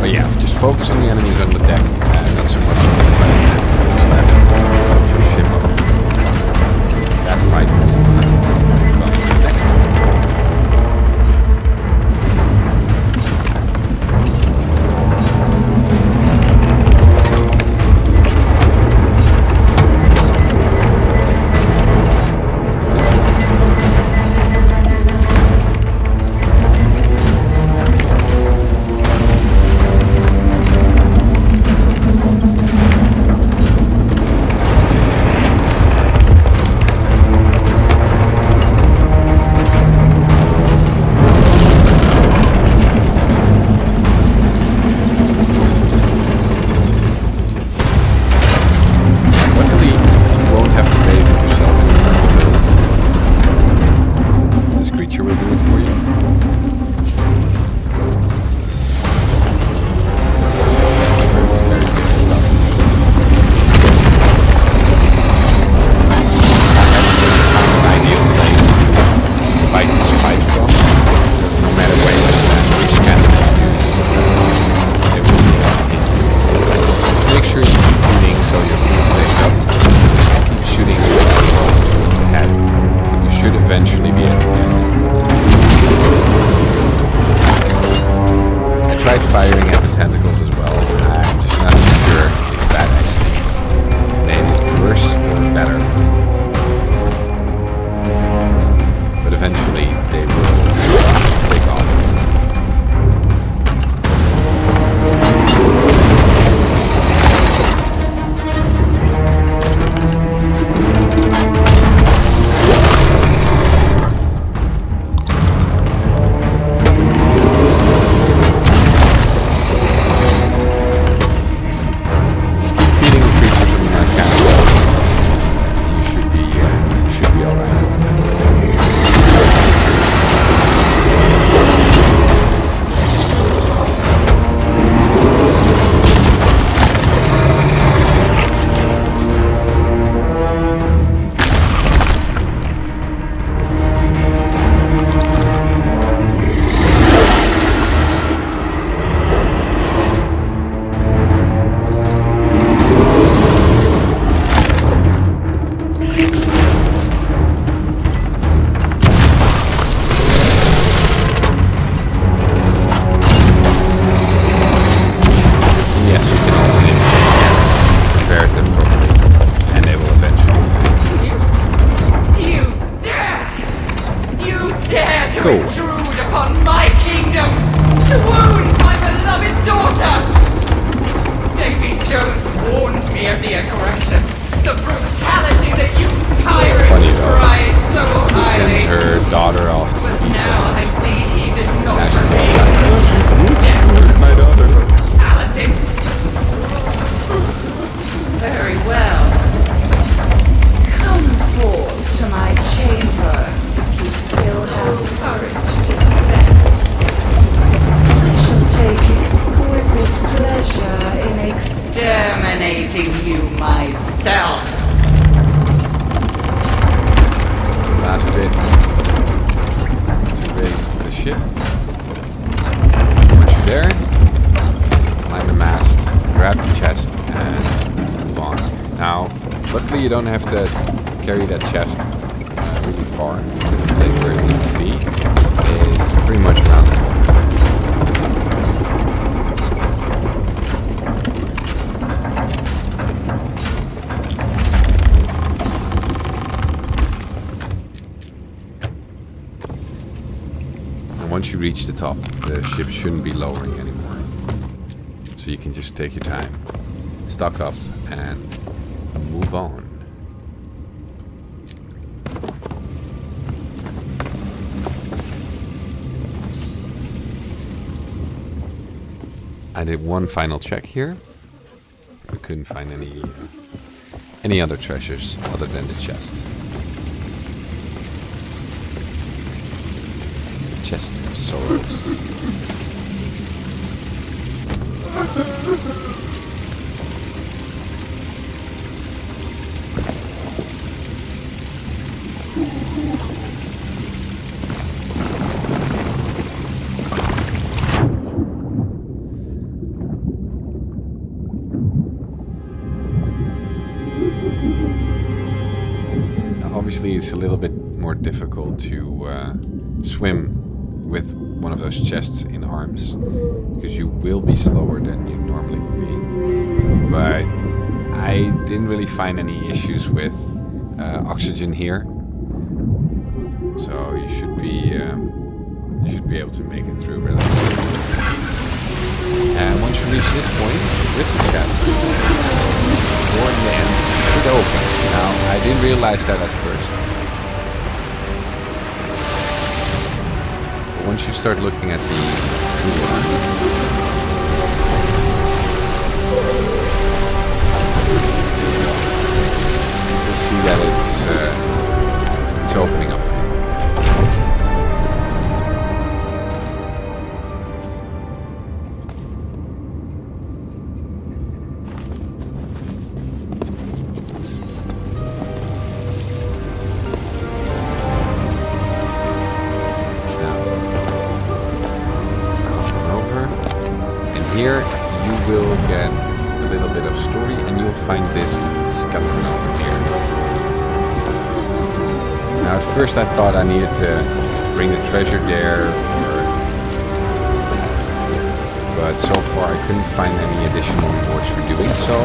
But yeah, just focus on the enemies on the deck, not so much on the planet. That fight will come next one. Eventually be able to get it. I tried firing at the tentacles as well. I'm just not sure if that actually made it worse or better. But eventually they will take off. Intrude upon my kingdom to wound my beloved daughter! Davy Jones warned me of the aggression, the brutality that you pirates prize so She highly. sends her daughter off to But feast now on I us. see he did not Now she's reveal death, my daughter. brutality. Very well. Come forth to my chamber. You still have courage to spend. I shall take exquisite pleasure in exterminating you myself. Last bit. you don't have to carry that chest really far, because the place where it needs to be is pretty much around the corner. And once you reach the top, the ship shouldn't be lowering anymore. So you can just take your time, stock up, and move on. I did one final check here. We couldn't find any other treasures other than the chest. Chest of Sorrows. Obviously, it's a little bit more difficult to swim with one of those chests in arms, because you will be slower than you normally would be. But I didn't really find any issues with oxygen here, so you should be able to make it through relatively. And once you reach this point with the chest, door in the end should open. Now, I didn't realize that at first. But once you start looking at the door, you'll see that it's opening up for you. Here you will get a little bit of story, and you'll find this skeleton over here. Now at first I thought I needed to bring the treasure there, but so far I couldn't find any additional rewards for doing so.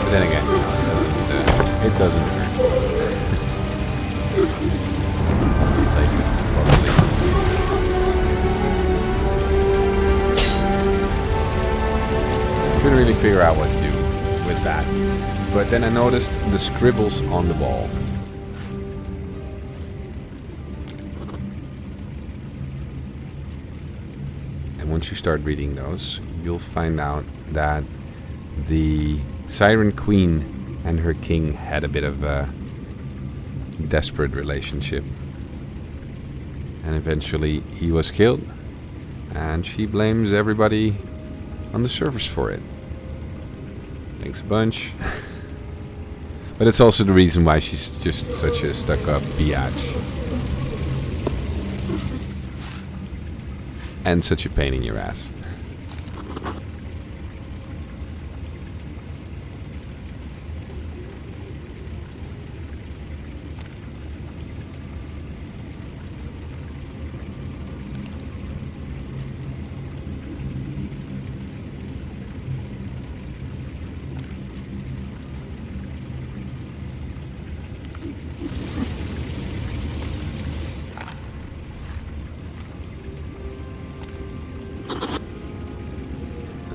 But then again, it doesn't hurt. Couldn't really figure out what to do with that. But then I noticed the scribbles on the wall. And once you start reading those, you'll find out that the Siren Queen and her king had a bit of a desperate relationship. And eventually he was killed, and she blames everybody on the surface for it. Thanks a bunch. But it's also the reason why she's just such a stuck-up biatch. And such a pain in your ass.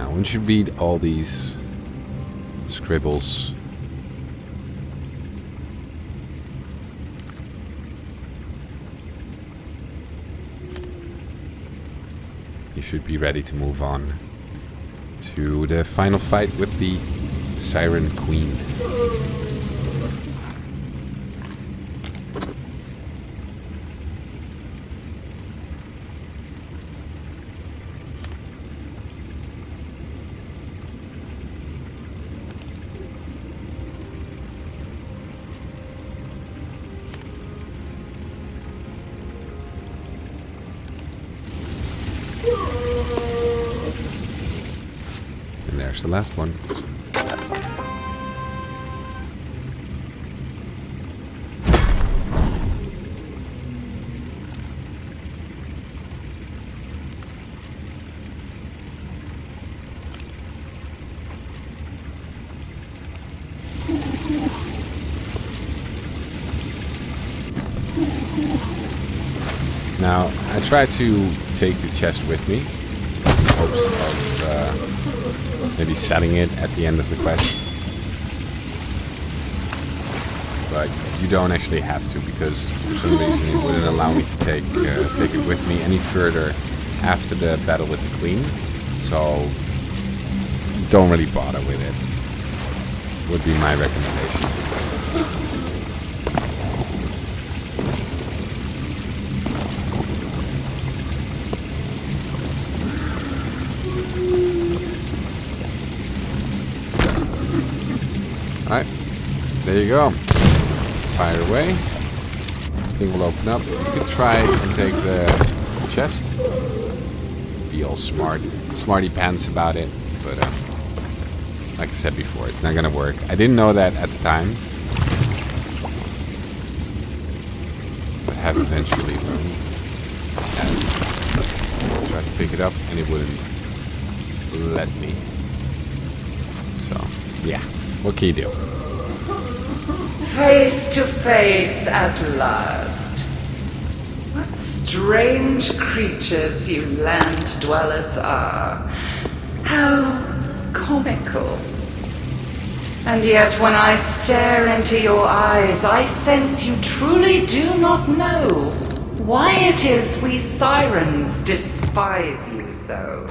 Once you read all these scribbles, you should be ready to move on to the final fight with the Siren Queen. And there's the last one. Now, I try to take the chest with me, in hopes of maybe selling it at the end of the quest. But you don't actually have to, because for some reason it wouldn't allow me to take it with me any further after the battle with the queen. So don't really bother with it, would be my recommendation. Alright, there you go. Fire away. Thing will open up. You could try and take the chest. Be all smarty pants about it, but like I said before, it's not gonna work. I didn't know that at the time, but have eventually learned. And tried to pick it up, and it wouldn't let me. So yeah, what can you do? Face to face at last. What strange creatures you land dwellers are. How comical. And yet when I stare into your eyes, I sense you truly do not know why it is we sirens despise you so.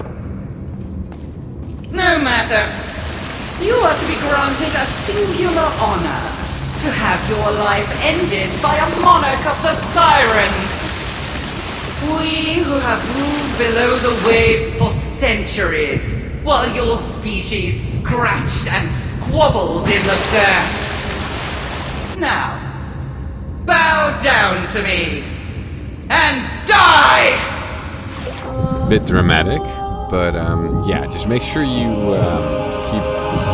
No matter. You are to be granted a singular honor. To have your life ended by a monarch of the sirens. We who have moved below the waves for centuries, while your species scratched and squabbled in the dirt. Now, bow down to me, and die! Bit dramatic, but yeah, just make sure you keep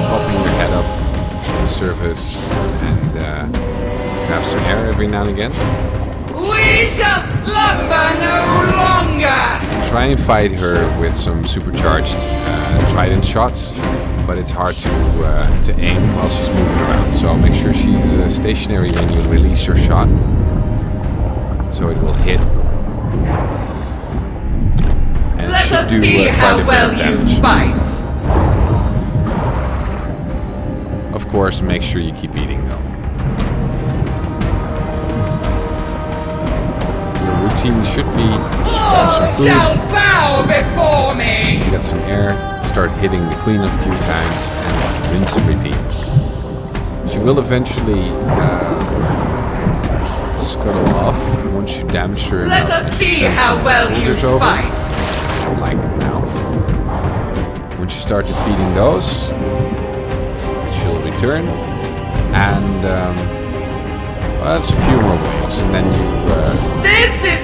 popping your head up on the surface and grab some air every now and again. We shall slumber no longer! Try and fight her with some supercharged trident shots, but it's hard to aim while she's moving around. So make sure she's stationary when you release your shot, so it will hit. And Let it should us do see quite how a bit well of you damage. fight. Of course, make sure you keep eating though. Your routine should be All some food, shall bow before me! get some air, start hitting the queen a few times, and rinse and repeat. She will eventually scuttle off once you damage her enough. Let us to see send how some well you soldiers over, fight! like now. Once you start defeating those, she'll return, and well, that's a few more waves, and then you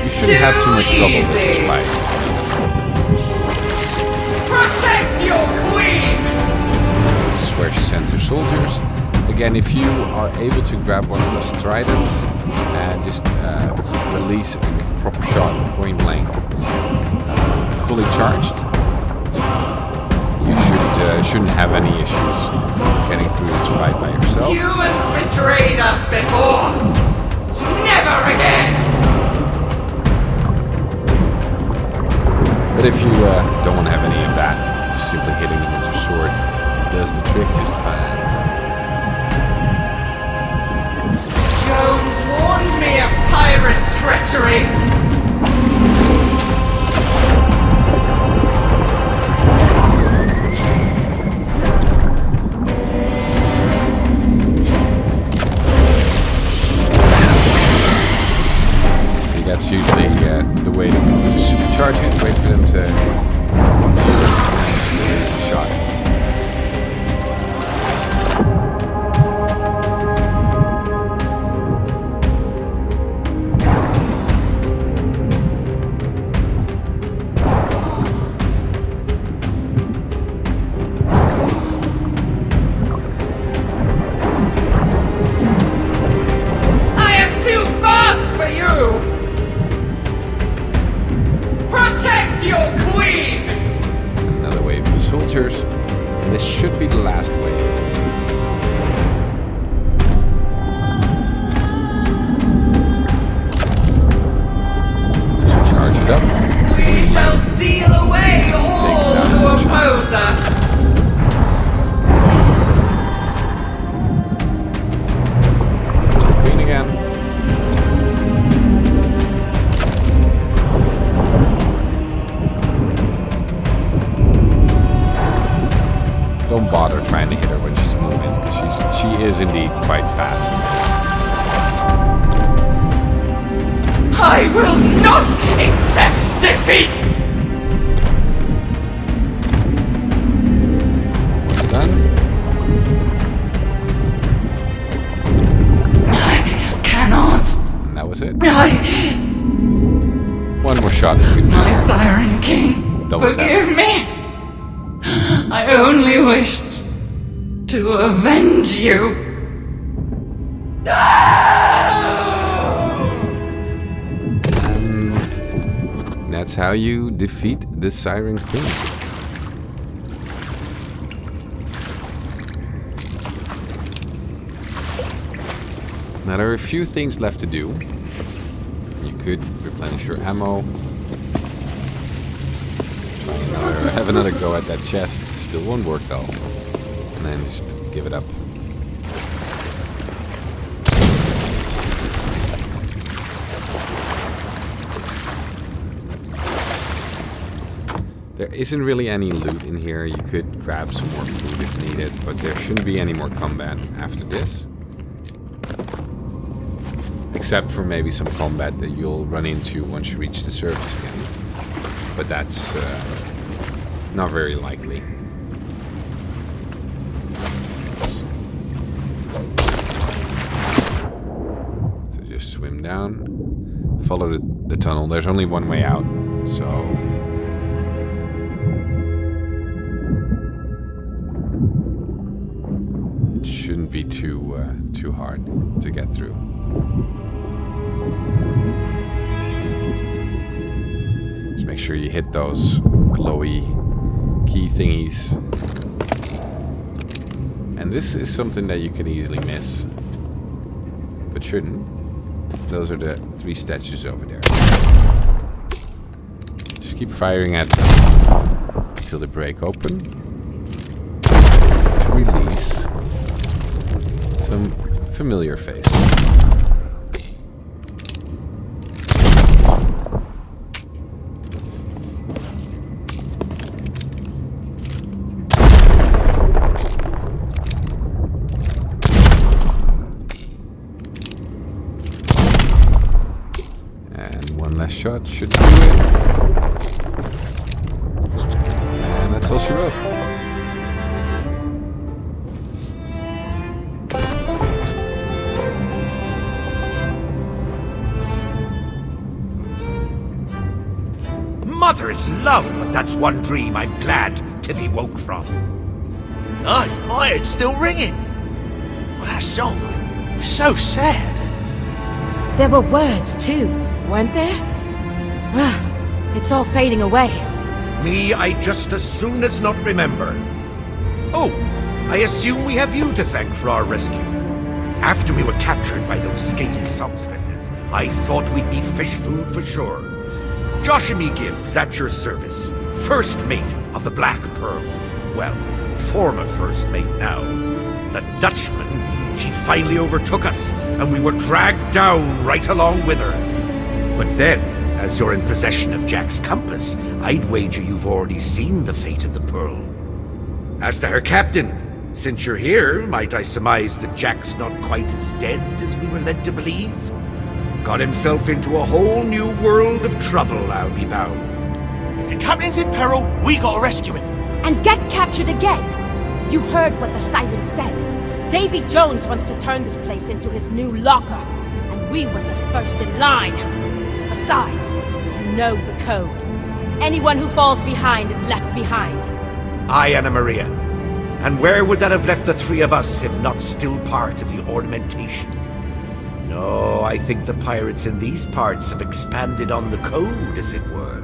shouldn't have too much trouble with this fight. Protect your queen! This is where she sends her soldiers. Again, if you are able to grab one of those tridents and just release a proper shot point blank, fully charged, you shouldn't have any issues getting through this fight by yourself. Humans betrayed us before! Never again! But if you don't want to have any of that, just simply hitting them with your sword does the trick just fine. Jones warned me of pirate treachery! That's usually the way to go. Just supercharge it, wait for them to come up to you, and then release the shot. I am too fast for you! Protect your queen! Another wave of soldiers, and this should be the last wave. is indeed quite fast. I will not accept defeat! What's done? I cannot. And that was it. I... One more shot for good My measure. Siren King, Double forgive tap. me. I only wished to avenge you. That's how you defeat the Siren King. Now there are a few things left to do. You could replenish your ammo. Have another go at that chest. Still won't work though. And then just give it up. There isn't really any loot in here. You could grab some more food if needed, but there shouldn't be any more combat after this. Except for maybe some combat that you'll run into once you reach the surface again. But that's not very likely. So just swim down, follow the tunnel. There's only one way out, so... it shouldn't be too hard to get through. Just make sure you hit those glowy key thingies. And this is something that you can easily miss, but shouldn't. Those are the 3 statues over there. Just keep firing at them until they break open. To release some familiar faces. Shot should do it. And that's all she wrote. Mother's love, but that's one dream I'm glad to be woke from. Aye, my head's still ringing. Well, that song was so sad. There were words too, weren't there? It's all fading away. Me, I just as soon as not remember. Oh, I assume we have you to thank for our rescue. After we were captured by those scaly songstresses, I thought we'd be fish food for sure. Josh and me Gibbs, at your service. First mate of the Black Pearl. Well, former first mate now. The Dutchman, she finally overtook us, and we were dragged down right along with her. But then, as you're in possession of Jack's compass, I'd wager you've already seen the fate of the Pearl. As to her captain, since you're here, might I surmise that Jack's not quite as dead as we were led to believe? Got himself into a whole new world of trouble, I'll be bound. If the captain's in peril, we gotta rescue him. And get captured again. You heard what the siren said. Davy Jones wants to turn this place into his new locker. And we were just first in line. Besides, you know the code. Anyone who falls behind is left behind. Aye, Anna Maria. And where would that have left the 3 of us if not still part of the ornamentation? No, I think the pirates in these parts have expanded on the code, as it were.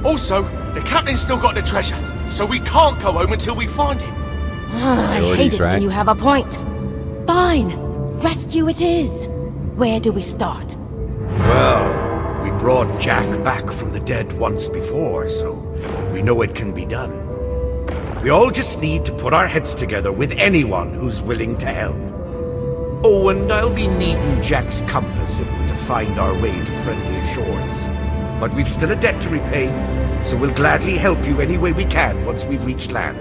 Also, the captain's still got the treasure, so we can't go home until we find him. I hate it when you have a point. Fine. Rescue it is. Where do we start? Well, we brought Jack back from the dead once before, so we know it can be done. We all just need to put our heads together with anyone who's willing to help. Oh, and I'll be needing Jack's compass if we're to find our way to friendly shores. But we've still a debt to repay, so we'll gladly help you any way we can once we've reached land.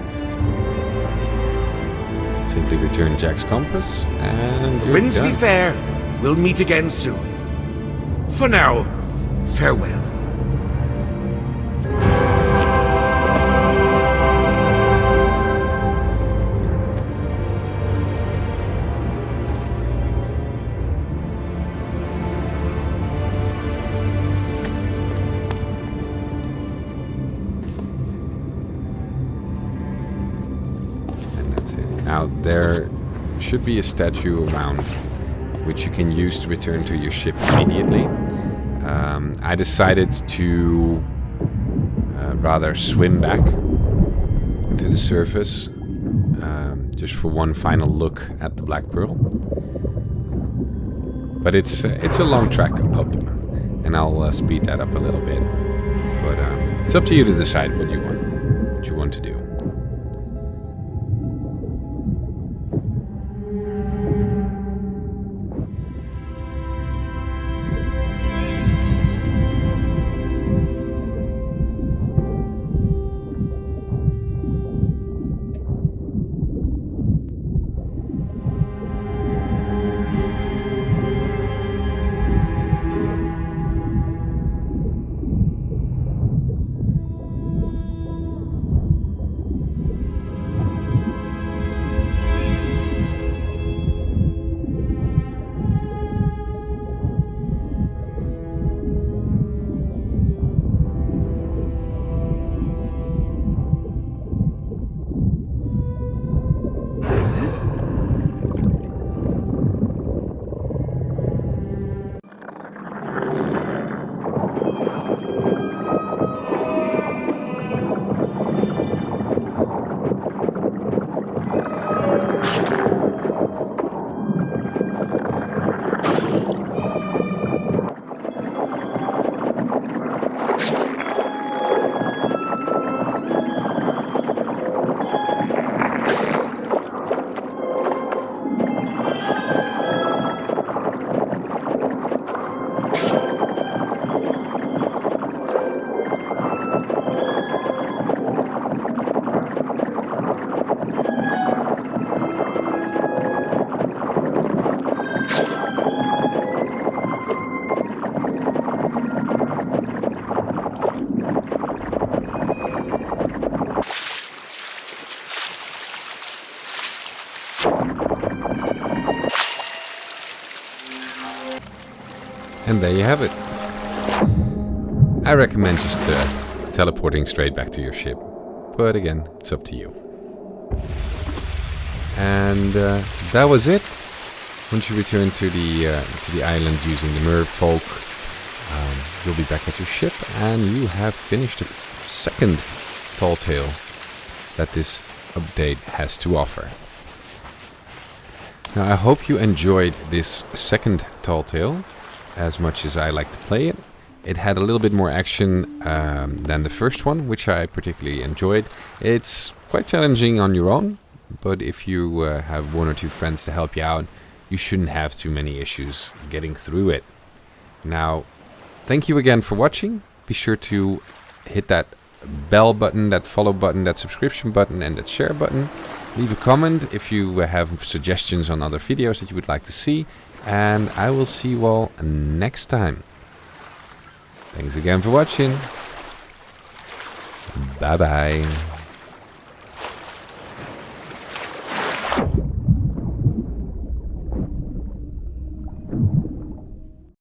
Simply return Jack's compass and you're Winsley done. Fair. We'll meet again soon. For now, farewell. Now, there should be a statue around which you can use to return to your ship immediately. I decided to rather swim back to the surface just for one final look at the Black Pearl. But it's a long trek up, and I'll speed that up a little bit. But it's up to you to decide what you want to do. And there you have it. I recommend just teleporting straight back to your ship. But again, it's up to you. And that was it. Once you return to the island using the merfolk, you'll be back at your ship, and you have finished the second tall tale that this update has to offer. Now, I hope you enjoyed this second tall tale as much as I like to play it. It had a little bit more action than the first one, which I particularly enjoyed. It's quite challenging on your own, but if you have one or two friends to help you out, you shouldn't have too many issues getting through it. Now, thank you again for watching. Be sure to hit that bell button, that follow button, that subscription button, and that share button. Leave a comment if you have suggestions on other videos that you would like to see. And I will see you all next time. Thanks again for watching. Bye bye.